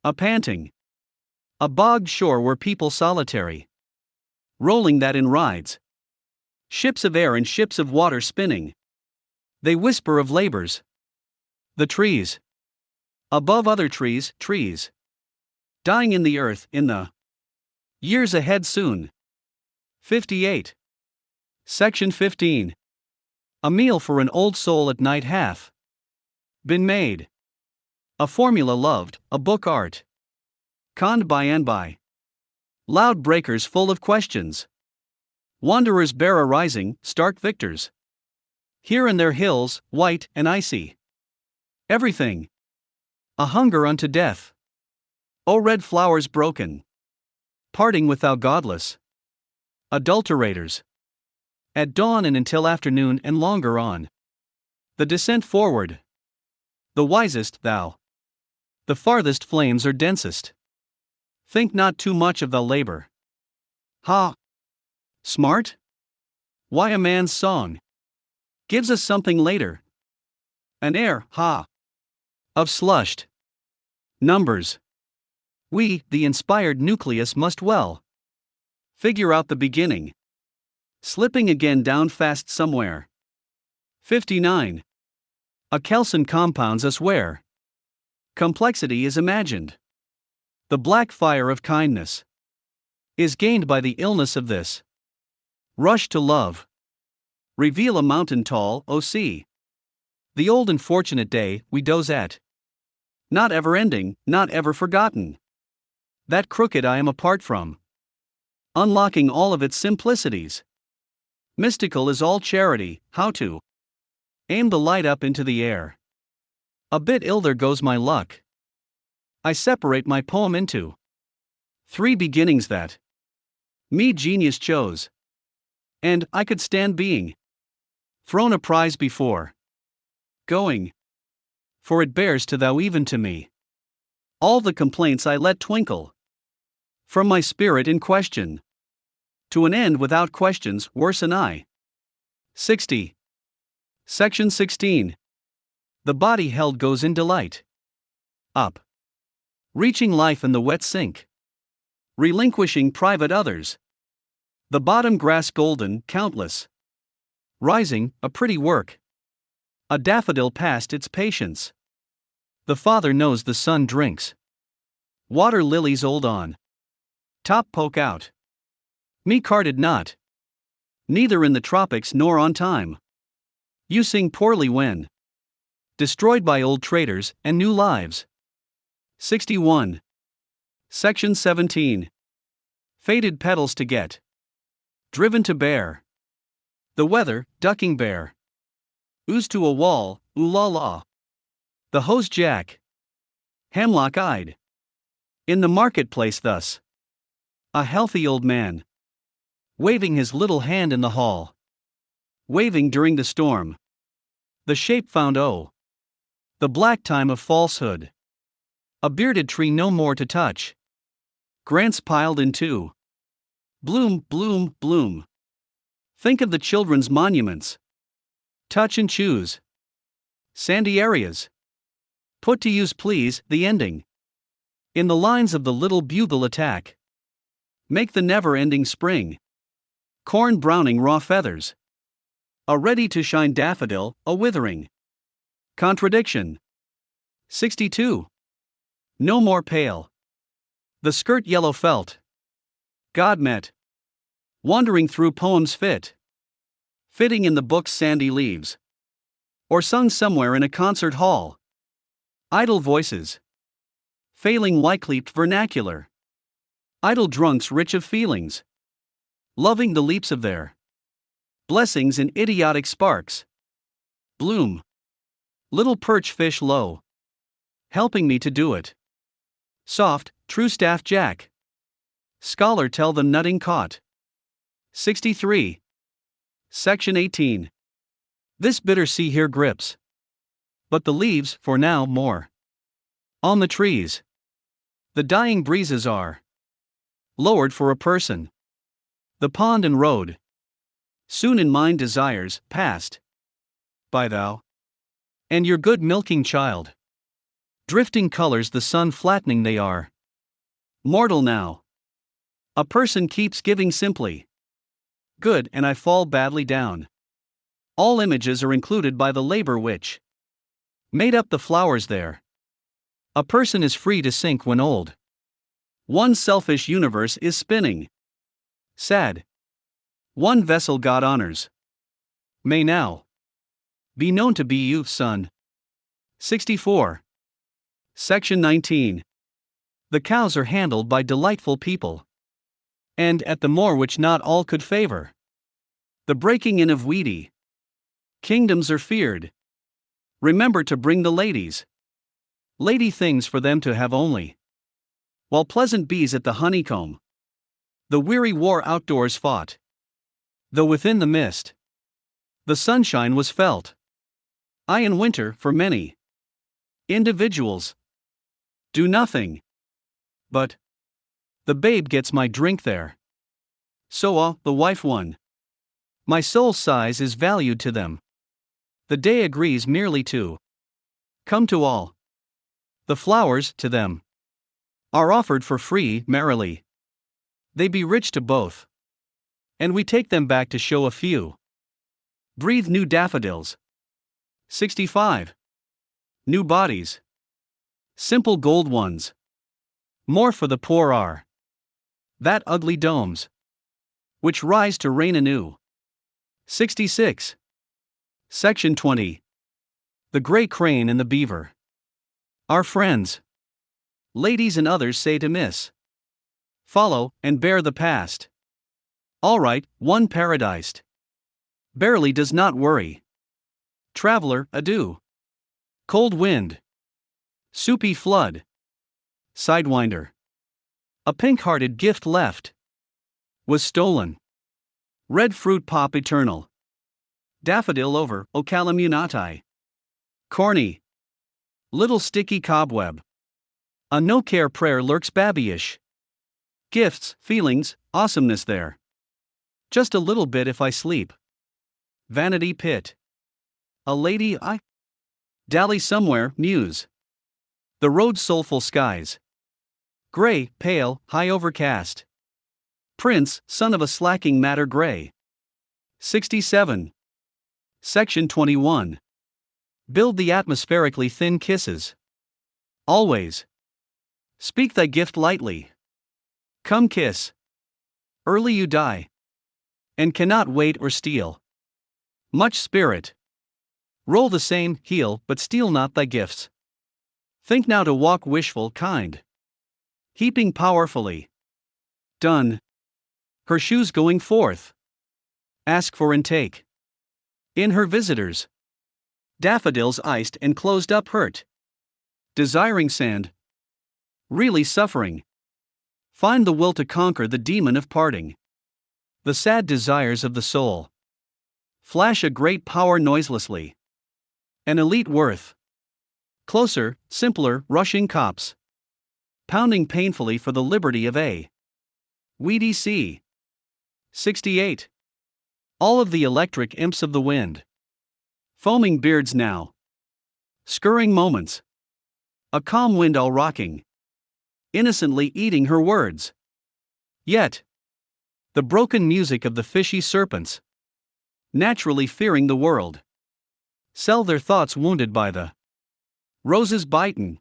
Speaker 1: A panting. A bogged shore where people solitary. Rolling that in rides. Ships of air and ships of water spinning. They whisper of labors. The trees. Above other trees, trees. Dying in the earth, in the years ahead soon. 58. Section 15. A meal for an old soul at night hath been made. A formula loved, a book art. Conned by and by. Loud breakers full of questions. Wanderers bear arising, stark victors. Here and there hills, white and icy. Everything. A hunger unto death. O red flowers broken. Parting with thou godless. Adulterators. At dawn and until afternoon and longer on. The descent forward. The wisest thou. The farthest flames are densest. Think not too much of the labor. Ha! Smart? Why a man's song gives us something later. An air, ha! Of slushed numbers. We, the inspired nucleus, must well figure out the beginning. Slipping again down fast somewhere. 59. A Kelson compounds us where complexity is imagined. The black fire of kindness is gained by the illness of this rush to love. Reveal a mountain tall, O sea. The old and fortunate day we doze at. Not ever ending, not ever forgotten. That crooked I am apart from. Unlocking all of its simplicities. Mystical is all charity, how to aim the light up into the air. A bit ill there goes my luck. I separate my poem into 3 beginnings that me genius chose. And I could stand being thrown a prize before going. For it bears to thou even to me all the complaints I let twinkle from my spirit in question. To an end without questions, worse an I. 60. Section 16. The body held goes in delight. Up. Reaching life in the wet sink. Relinquishing private others. The bottom grass golden, countless. Rising, a pretty work. A daffodil past its patience. The father knows the son drinks. Water lilies old on. Top poke out. Me carded not. Neither in the tropics nor on time. You sing poorly when destroyed by old traders and new lives. 61. Section 17. Faded petals to get driven to bear. The weather, ducking bear. Ooze to a wall, ooh la la. The hose jack. Hemlock eyed. In the marketplace thus. A healthy old man. Waving his little hand in the hall. Waving during the storm. The shape found the black time of falsehood. A bearded tree no more to touch. Grants piled in two. Bloom, bloom, bloom. Think of the children's monuments. Touch and choose. Sandy areas. Put to use please, the ending. In the lines of the little bugle attack. Make the never-ending spring. Corn browning raw feathers. A ready-to-shine daffodil, a withering contradiction. 62. No more pale. The skirt yellow felt. God met. Wandering through poems fit. fitting in the book's sandy leaves, or sung somewhere in a concert hall. Idle voices, failing Wycliffe vernacular. Idle drunks rich of feelings, loving the leaps of their blessings in idiotic sparks. Bloom, little perch fish low, helping me to do it. Soft, true staff jack, scholar tell them nutting caught. 63. Section 18. This bitter sea here grips, but the leaves, for now, more on the trees. The dying breezes are lowered for a person. The pond and road, soon in mine desires, passed by thou, and your good milking child. Drifting colors the sun flattening they are. Mortal now. A person keeps giving simply good, and I fall badly down. All images are included by the labor which made up the flowers there. A person is free to sink when old. One selfish universe is spinning. Sad. One vessel God honors may now be known to be you, son. 64. Section 19. The cows are handled by delightful people, and at the more which not all could favor. The breaking in of weedy kingdoms are feared. Remember to bring the ladies lady things for them to have only, while pleasant bees at the honeycomb. The weary war outdoors fought, though within the mist the sunshine was felt. I in winter, for many individuals, do nothing, but the babe gets my drink there. So the wife won. My soul's size is valued to them. The day agrees merely to come to all. The flowers, to them, are offered for free, merrily. They be rich to both, and we take them back to show a few. Breathe new daffodils. 65. New bodies. Simple gold ones. More for the poor are that ugly domes, which rise to reign anew. 66. Section 20. The gray crane and the beaver. Our friends. Ladies and others say to miss. Follow, and bear the past. All right, one paradised. Barely does not worry. Traveler, adieu. Cold wind. Soupy flood. Sidewinder. A pink-hearted gift left was stolen. Red fruit pop eternal. Daffodil over, O calamunati. Corny. Little sticky cobweb. A no-care prayer lurks babyish. Gifts, feelings, awesomeness there. Just a little bit if I sleep. Vanity pit. A lady I dally somewhere, muse. The road's soulful skies. Gray, pale, high overcast. Prince, son of a slacking matter gray. 67. Section 21. Build the atmospherically thin kisses. Always. Speak thy gift lightly. Come kiss. Early you die, and cannot wait or steal. Much spirit. Roll the same, heal, but steal not thy gifts. Think now to walk wishful, kind. Heaping powerfully. Done. Her shoes going forth. Ask for intake. In her visitors. Daffodils iced and closed up hurt. Desiring sand. Really suffering. Find the will to conquer the demon of parting. The sad desires of the soul. Flash a great power noiselessly. An elite worth. Closer, simpler, rushing cops. Pounding painfully for the liberty of a weedy sea. 68. All of the electric imps of the wind. Foaming beards now. Scurrying moments. A calm wind all rocking. Innocently eating her words. Yet, the broken music of the fishy serpents. Naturally fearing the world. Sell their thoughts wounded by the roses biten.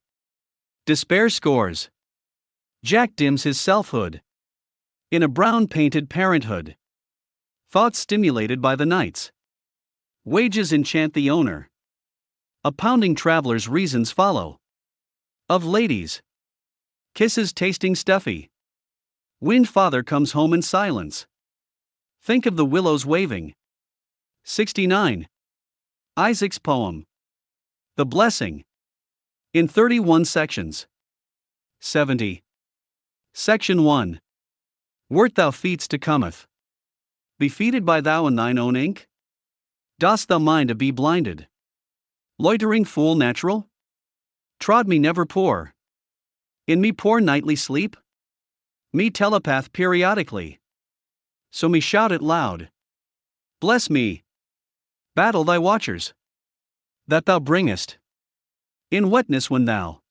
Speaker 1: Despair scores. Jack dims his selfhood. In a brown painted parenthood. Thoughts stimulated by the nights. Wages enchant the owner. A pounding traveler's reasons follow. Of ladies. Kisses tasting stuffy. Wind father comes home in silence. Think of the willows waving. 69. Isaac's poem. The Blessing. In 31 sections. 70. Section 1. Wert thou feats to cometh? Befeated by thou in thine own ink? Dost thou mind to be blinded? Loitering fool natural? Trod me never poor. In me poor nightly sleep? Me telepath periodically. So me shout it loud. Bless me. Battle thy watchers. That thou bringest. In wetness when thou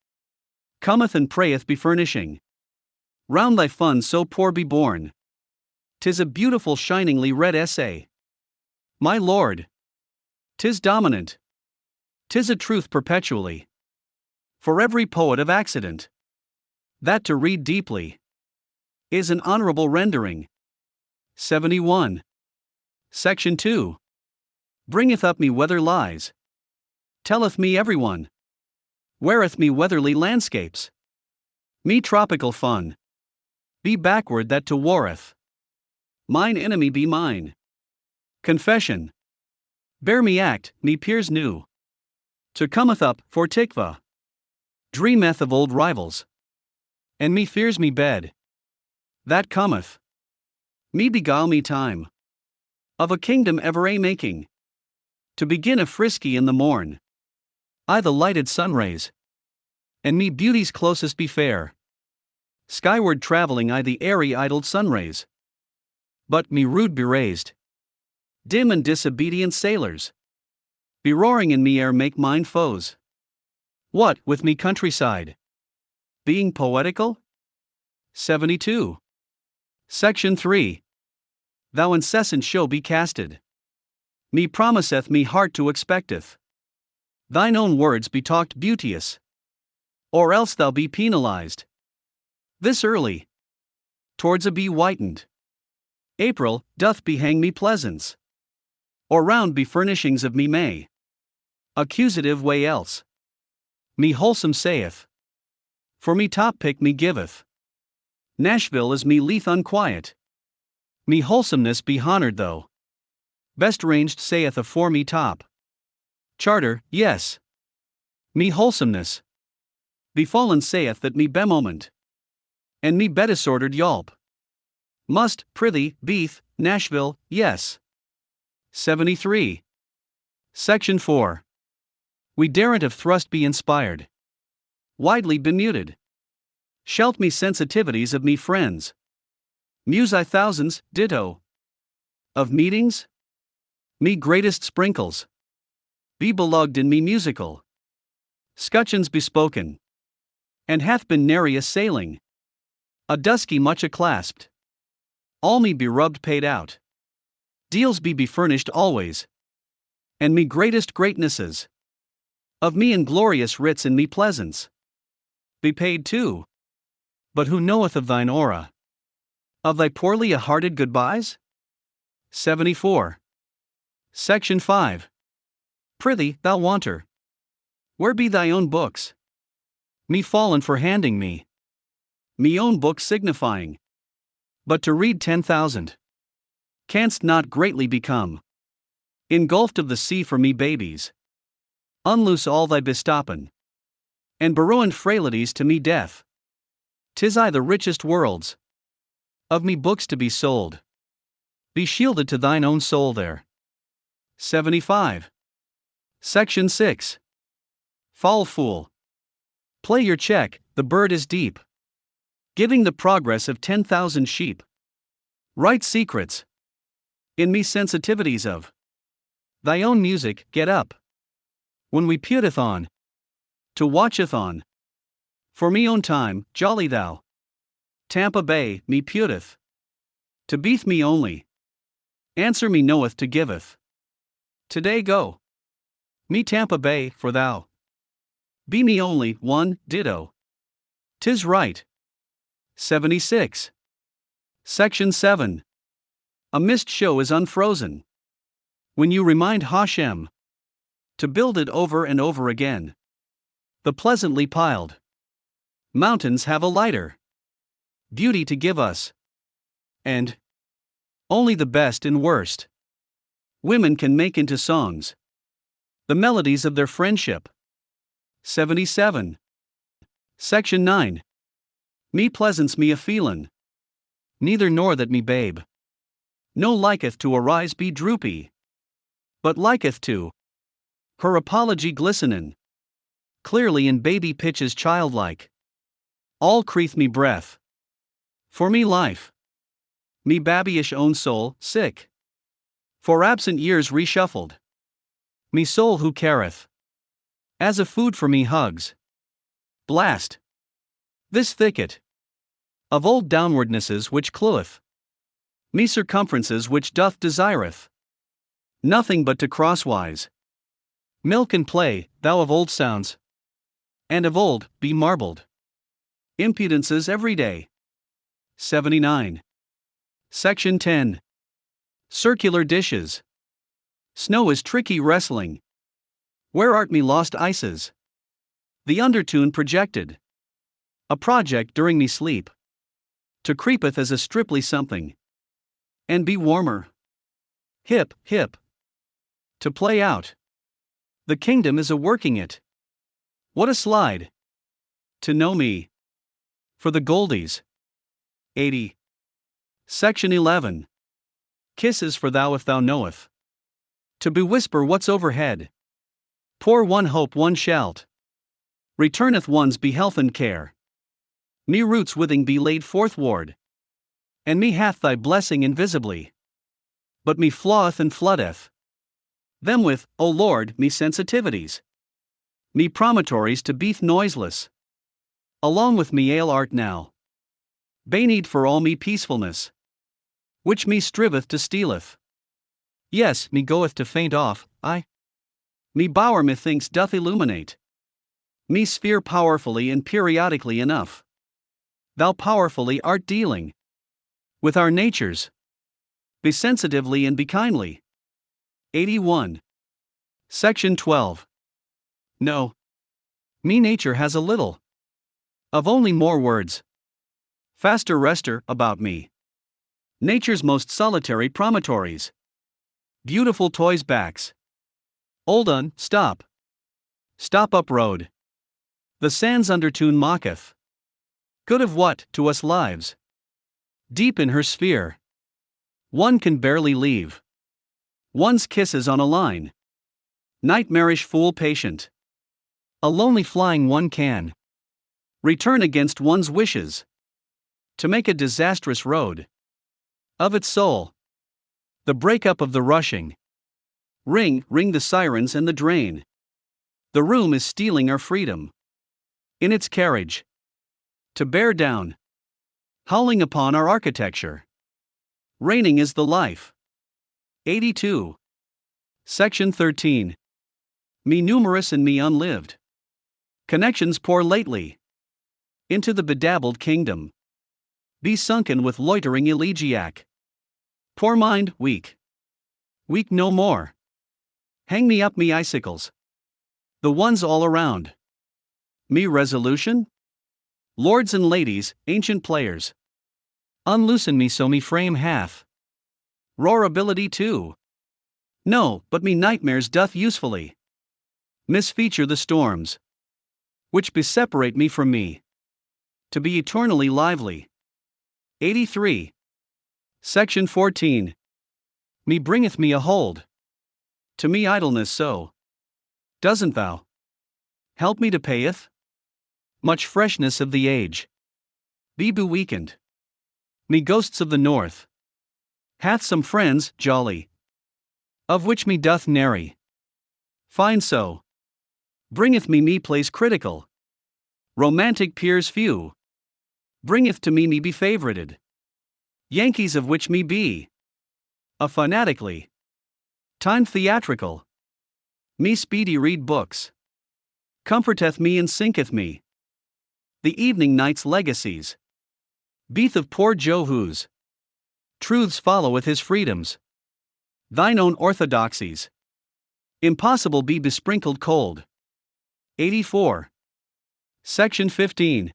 Speaker 1: cometh and prayeth be furnishing. Round thy funds so poor be born. 'Tis a beautiful shiningly read essay. My lord. 'Tis dominant. 'Tis a truth perpetually. For every poet of accident. That to read deeply is an honorable rendering. 71. Section 2. Bringeth up me weather lies. Telleth me everyone. Weareth me weatherly landscapes. Me tropical fun. Be backward that to warreth. Mine enemy be mine. Confession. Bear me act, me peers new. To cometh up for tikva. Dreameth of old rivals. And me fears me bed. That cometh. Me beguile me time. Of a kingdom ever a making. To begin a frisky in the morn. I the lighted sunrays. And me beauty's closest be fair. Skyward travelling I the airy idled sunrays. But me rude be raised. Dim and disobedient sailors. Be roaring in me air make mine foes. What with me countryside? Being poetical? 72. Section 3. Thou incessant show be casted. Me promiseth me heart to expecteth. Thine own words be talked beauteous. Or else thou be penalized. This early. Towards a be whitened. April doth behang me pleasance. Or round be furnishings of me May. Accusative way else. Me wholesome saith. For me top pick me giveth. Nashville is me leath unquiet. Me wholesomeness be honored though. Best ranged saith afore me top. Charter, yes. Me wholesomeness. Befallen saith that me bemoment. And me bedisordered yawp. Must, prithee, beeth, Nashville, yes. 73. Section 4. We daren't of thrust be inspired. Widely bemuted. Shalt me sensitivities of me friends. Muse I thousands, ditto. Of meetings? Me greatest sprinkles. Be belugged in me musical. Scutcheons bespoken. And hath been nary a sailing. A dusky much a-clasped. All me be rubbed paid out. Deals be furnished always. And me greatest greatnesses. Of me inglorious writs and me pleasance. Be paid too. But who knoweth of thine aura? Of thy poorly a-hearted goodbyes? 74. Section 5. Prithee, thou wanter. Where be thy own books? Me fallen for handing me. Me own books signifying. But to read 10,000. Canst not greatly become. Engulfed of the sea for me babies. Unloose all thy bestoppen. And borrowing frailties to me death. 'Tis I the richest worlds. Of me books to be sold. Be shielded to thine own soul there. 75. Section 6. Foul fool. Play your check, the bird is deep. Giving the progress of 10,000 sheep. Write secrets. In me sensitivities of. Thy own music, get up. When we puteth on. To watcheth on. For me own time, jolly thou. Tampa Bay, me puteth. To beeth me only. Answer me knoweth to giveth. Today go. Me Tampa Bay, for thou. Be me only, one, ditto. 'Tis right. 76. Section 7. A mist show is unfrozen. When you remind Hashem to build it over and over again. The pleasantly piled mountains have a lighter beauty to give us. And only the best and worst women can make into songs the melodies of their friendship. 77. Section 9. Me pleasants me a feelin'. Neither nor that me babe. No liketh to arise be droopy. But liketh to her apology glistenin'. Clearly in baby pitches childlike. All creeth me breath. For me life. Me babyish own soul, sick. For absent years reshuffled. Me soul who careth. As a food for me hugs. Blast. This thicket. Of old downwardnesses which clueth. Me circumferences which doth desireth. Nothing but to crosswise. Milk and play, thou of old sounds. And of old, be marbled. Impudences every day. 79. Section 10. Circular dishes. Snow is tricky wrestling. Where art me lost ices? The undertune projected. A project during me sleep. To creepeth as a striply something. And be warmer. Hip, hip. To play out. The kingdom is a working it. What a slide. To know me. For the goldies. 80. Section 11. Kisses for thou if thou knoweth. To bewhisper what's overhead. Pour one hope one shalt. Returneth one's be health and care. Me roots withing be laid forthward. And me hath thy blessing invisibly. But me flaweth and floodeth. Them with, O Lord, me sensitivities. Me promontories to beeth noiseless. Along with me ale art now. Bayneed for all me peacefulness. Which me striveth to stealeth. Yes, me goeth to faint off, me bower methinks doth illuminate. Me sphere powerfully and periodically enough. Thou powerfully art dealing with our natures. Be sensitively and be kindly. 81. Section 12. No. Me nature has a little of only more words. Faster rester about me. Nature's most solitary promontories. Beautiful toys backs. Old un, stop. Stop up road. The sands undertune mocketh. Good of what, to us lives? Deep in her sphere. One can barely leave. One's kisses on a line. Nightmarish fool patient. A lonely flying one can. Return against one's wishes. To make a disastrous road. Of its soul. The breakup of the rushing. Ring, ring the sirens and the drain. The room is stealing our freedom. In its carriage. To bear down. Howling upon our architecture. Reigning is the life. 82. Section 13. Me numerous and me unlived. Connections pour lately. Into the bedabbled kingdom. Be sunken with loitering elegiac. Poor mind, weak. Weak no more. Hang me up me icicles. The ones all around. Me resolution? Lords and ladies, ancient players. Unloosen me so me frame hath. Roarability too. No, but me nightmares doth usefully. Misfeature the storms. Which beseparate me from me. To be eternally lively. 83. Section 14. Me bringeth me a hold. To me idleness so. Doesn't thou? Help me to payeth? Much freshness of the age. Be weakened. Me ghosts of the north. Hath some friends, jolly. Of which me doth nary. Fine so. Bringeth me plays critical. Romantic peers few. Bringeth to me be favorited. Yankees of which me be. A fanatically. Time theatrical. Me speedy read books. Comforteth me and sinketh me. The evening night's legacies. Beath of poor Joe whose truths follow with his freedoms. thine own orthodoxies. Impossible be besprinkled cold. 84. Section 15.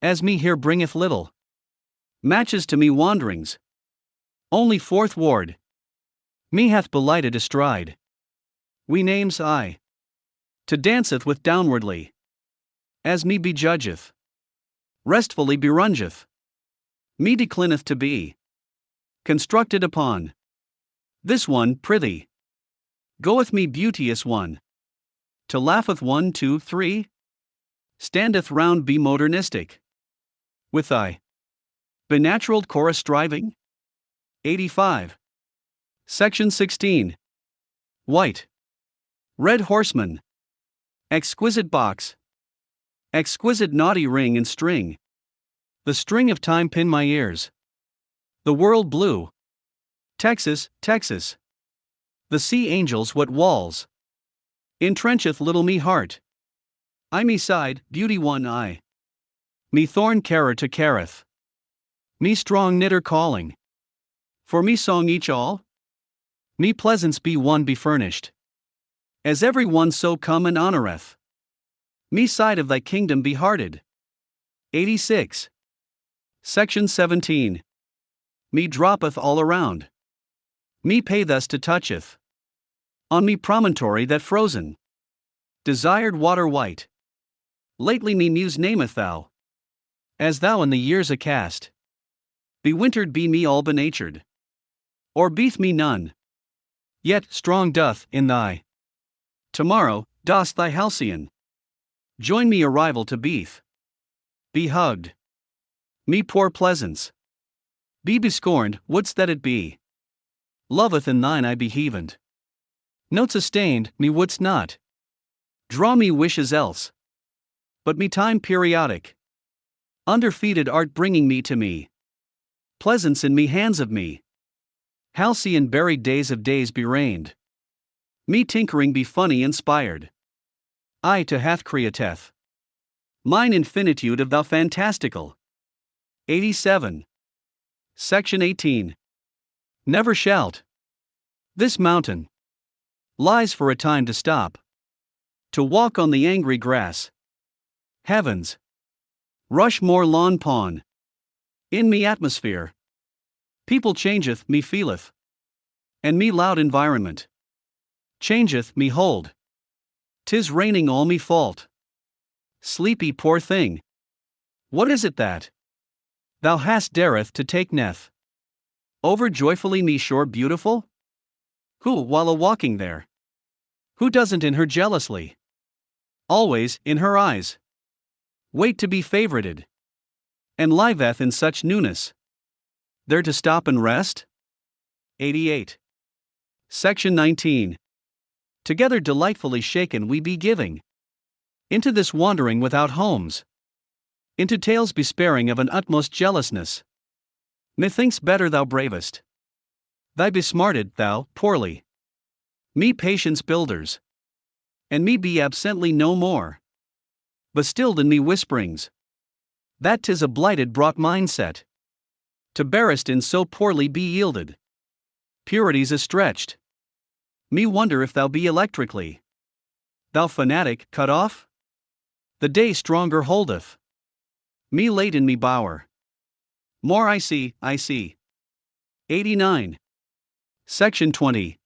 Speaker 1: As me here bringeth little matches to me wanderings. Only fourth ward. Me hath belighted astride. We names I. To danceth with downwardly. As me bejudgeth. Restfully berungeth. Me declineth to be. Constructed upon. This one, prithee. Goeth me beauteous one. To laugheth 1, 2, 3. Standeth round be modernistic. With thy benaturaled chorus striving? 85. Section 16. White. Red horseman. Exquisite box. Exquisite naughty ring and string. The string of time pin my ears. The world blue. Texas, Texas. The sea angels what walls. Entrencheth little me heart. I me side, beauty one eye. Me thorn carer to careth. Me strong knitter calling. For me song each all? Me pleasance be one be furnished. As every one so come and honoreth. Me side of thy kingdom be hearted. 86. Section 17. Me droppeth all around. Me pay thus to toucheth. On me promontory that frozen. Desired water white. Lately me muse nameth thou. As thou in the years acast. Bewintered be me all benatured. Or beeth me none. Yet strong doth, in thy tomorrow, dost thy halcyon. Join me arrival to beeth. Be hugged. Me poor pleasance. Be bescorned, wouldst that it be. Loveth in thine eye be heavent. Note sustained, me wouldst not. Draw me wishes else. But me time periodic. Underfeeded art bringing me to me. Pleasance in me hands of me. Halcyon buried days of days be reigned. Me tinkering be funny inspired. I to hath createth. Mine infinitude of thou fantastical. 87. Section 18. Never shalt. This mountain lies for a time to stop. To walk on the angry grass. Heavens. Rushmore lawn pawn. In me atmosphere. People changeth, me feeleth. And me loud environment. Changeth, me hold. 'Tis raining all me fault. Sleepy poor thing. What is it that thou hast dareth to take neth? Over joyfully me sure beautiful? Who while a walking there? Who doesn't in her jealously? Always, in her eyes. Wait to be favorited. And liveth in such newness. There to stop and rest? 88. Section 19. Together delightfully shaken we be giving. Into this wandering without homes. Into tales bespairing of an utmost jealousness. Methinks better thou bravest. Thy besmarted, thou, poorly. Me patience builders. And me be absently no more. Bestilled in me whisperings. That 'tis a blighted brought mindset. To bearest in so poorly be yielded. Purity's a stretched. Me wonder if thou be electrically. Thou fanatic, cut off? The day stronger holdeth. Me late in me bower. More I see, I see. 89. Section 20.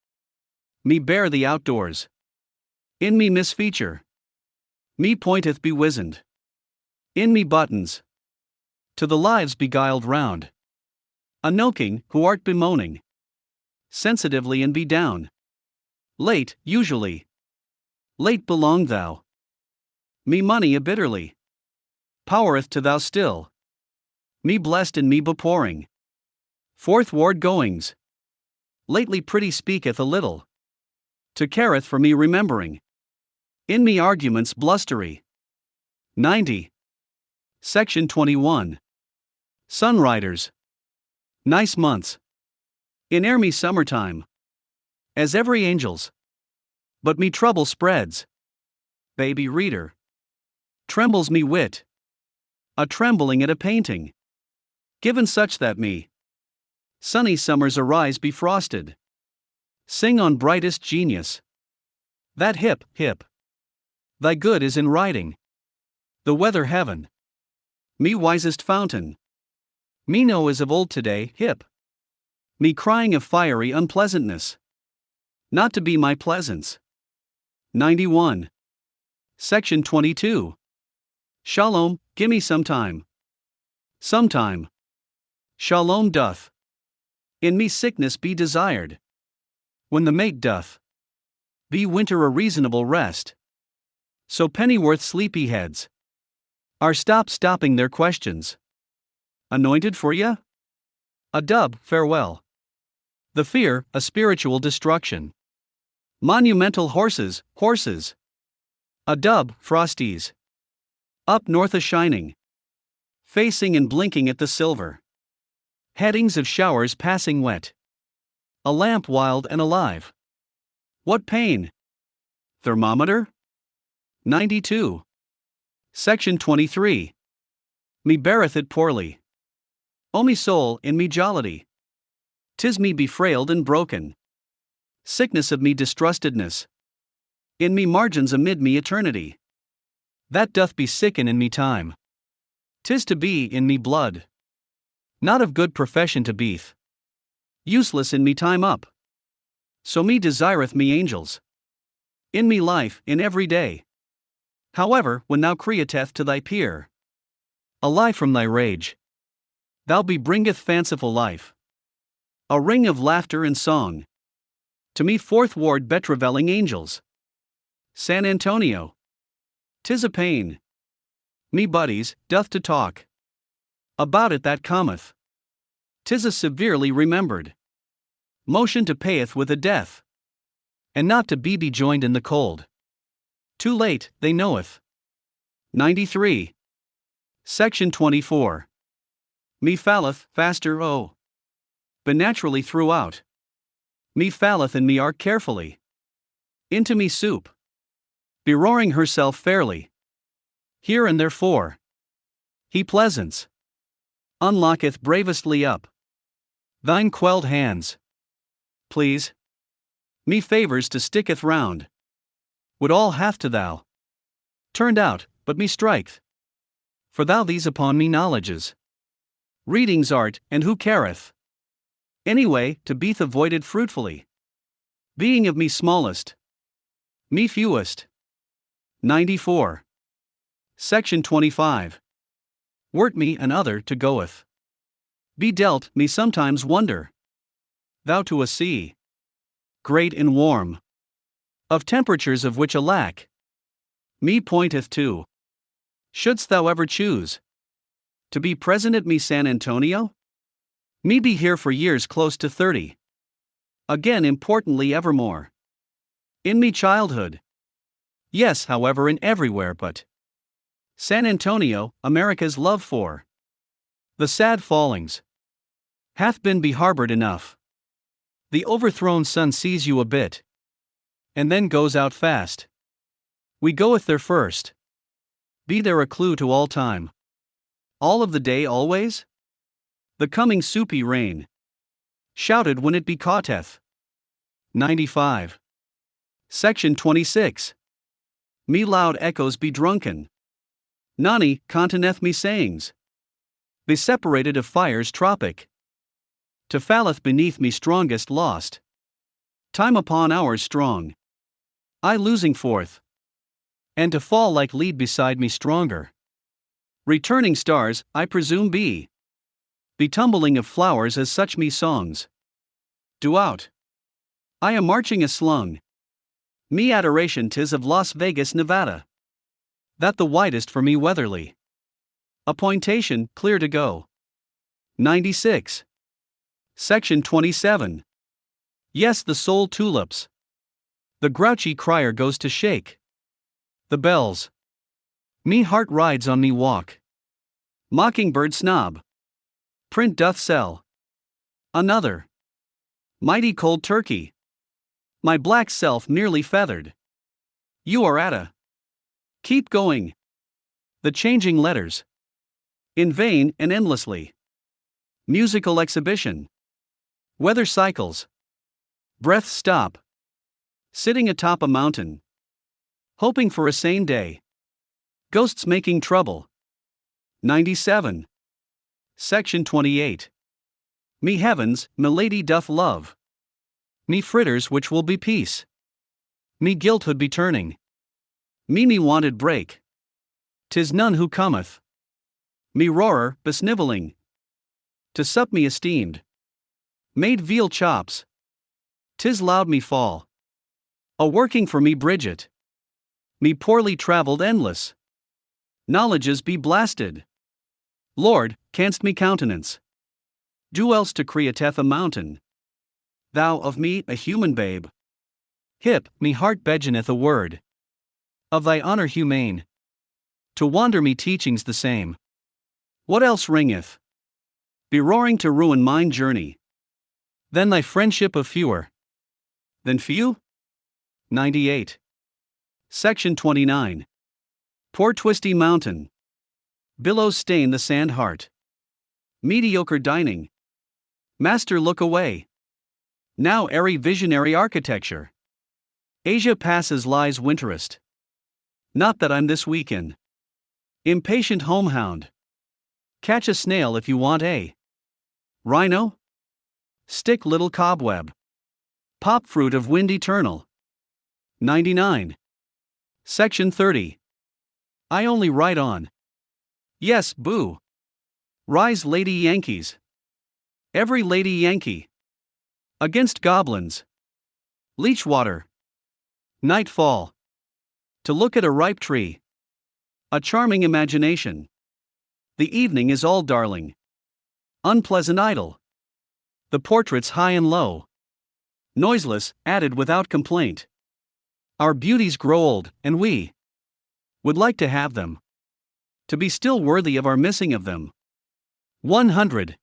Speaker 1: Me bear the outdoors. In me misfeature. Me pointeth be wizened. In me buttons. To the lives beguiled round. Anoking, who art bemoaning. Sensitively and be down. Late, usually. Late belong thou. Me money a bitterly. Powereth to thou still. Me blessed and me bepouring. Fourth ward goings. Lately pretty speaketh a little. To careth for me remembering. In me arguments blustery. 90. Section 21. Sunriders. Nice months. In air me summertime. As every angel's. But me trouble spreads. Baby reader. Trembles me wit. A trembling at a painting. Given such that me. Sunny summers arise befrosted. Sing on brightest genius. That hip, hip. Thy good is in writing. The weather heaven. Me wisest fountain. Me know is of old today, hip. Me crying of fiery unpleasantness. Not to be my pleasance. 91. Section 22. Shalom, gimme some time. Sometime. Shalom doth. In me sickness be desired. When the mate doth. Be winter a reasonable rest. So pennyworth sleepy heads. Are stopping their questions. Anointed for ya? A dub, farewell. The fear, a spiritual destruction. Monumental horses, horses. A dub, frosties. Up north a shining. Facing and blinking at the silver. Headings of showers passing wet. A lamp wild and alive. What pain? Thermometer? 92. Section 23. Me beareth it poorly. O me soul in me jollity. 'Tis me befrailed and broken. Sickness of me distrustedness. In me margins amid me eternity. That doth be sicken in me time. 'Tis to be in me blood. Not of good profession to beeth. Useless in me time up. So me desireth me angels. In me life, in every day. However, when thou createth to thy peer. Alive from thy rage. Thou be bringeth fanciful life. A ring of laughter and song. To me forthward betravelling angels. San Antonio. 'Tis a pain. Me buddies, doth to talk. About it that cometh. 'Tis a severely remembered. Motion to payeth with a death. And not to be joined in the cold. Too late, they knoweth. 93. Section 24. Me falleth, faster oh. But naturally throughout. Me falleth and me art carefully. Into me soup. Be roaring herself fairly. Here and therefore. He pleasance. Unlocketh bravestly up. Thine quelled hands. Please. Me favors to sticketh round. Would all hath to thou. Turned out, but me striketh. For thou these upon me knowledges. Readings art, and who careth? Anyway, to be'th avoided fruitfully. Being of me smallest. Me fewest. 94. Section 25. Wert me an other to goeth. Be dealt me sometimes wonder. Thou to a sea. Great and warm. Of temperatures of which a lack. Me pointeth to. Shouldst thou ever choose. To be present at me San Antonio? Me be here for years close to 30. Again importantly evermore. In me childhood. Yes, however, in everywhere but. San Antonio, America's love for. The sad fallings. Hath been be harbored enough. The overthrown sun sees you a bit. And then goes out fast. We goeth there first. Be there a clue to all time. All of the day always? The coming soupy rain. Shouted when it be caughteth. 95. Section 26. Me loud echoes be drunken. Nani, conteneth me sayings. Be separated of fires tropic. To falleth beneath me strongest lost. Time upon hours strong. I losing forth. And to fall like lead beside me stronger. Returning stars, I presume be. Be tumbling of flowers as such me songs. Do out. I am marching a slung. Me adoration 'tis of Las Vegas, Nevada. That the widest for me weatherly. A pointation, clear to go. 96. Section 27. Yes, the soul tulips. The grouchy crier goes to shake. The bells. Me heart rides on me walk. Mockingbird snob. Print doth sell. Another. Mighty cold turkey. My black self merely feathered. You are at a. Keep going. The changing letters. In vain and endlessly. Musical exhibition. Weather cycles. Breath stop. Sitting atop a mountain. Hoping for a sane day. Ghosts making trouble. 97. Section 28. Me heavens, me lady doth love. Me fritters which will be peace. Me guilthood be turning. Me wanted break. 'Tis none who cometh. Me roarer, besnivelling. To sup me esteemed. Made veal chops. 'Tis loud me fall. A working for me Bridget. Me poorly travelled endless. Knowledges be blasted. Lord, canst me countenance? Do else to createth a mountain. Thou of me a human babe. Hip, me heart begeneth a word. Of thy honour humane. To wander me teachings the same. What else ringeth? Be roaring to ruin mine journey. Then thy friendship of fewer. Than few? 98. Section 29. Poor twisty mountain. Billows stain the sand heart. Mediocre dining. Master look away. Now airy visionary architecture. Asia passes lies winterest. Not that I'm this week-in. Impatient homehound. Catch a snail if you want a rhino? Stick little cobweb. Pop fruit of wind eternal. 99. Section 30. I only write on. Yes, boo. Rise, lady Yankees. Every lady Yankee. Against goblins. Leechwater. Nightfall. To look at a ripe tree. A charming imagination. The evening is all darling. Unpleasant idle. The portraits high and low. Noiseless, added without complaint. Our beauties grow old, and we would like to have them. To be still worthy of our missing of them. 100.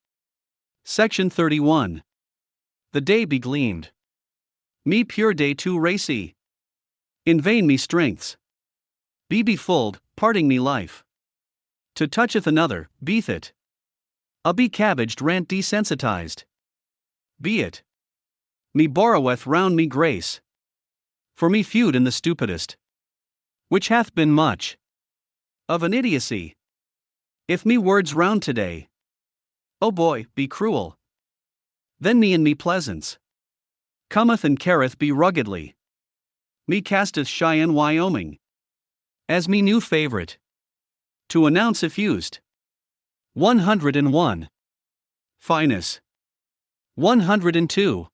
Speaker 1: Section 31. The day be gleamed. Me pure day too racy. In vain me strengths. Be befulled, parting me life. To toucheth another, beeth it. A be cabbaged rant desensitized. Be it. Me borroweth round me grace. For me feud in the stupidest. Which hath been much. Of an idiocy. If me words round today. Oh boy, be cruel. Then me and me pleasance. Cometh and careth be ruggedly. Me casteth Cheyenne, Wyoming. As me new favorite. To announce effused. 101. Fineness. 102.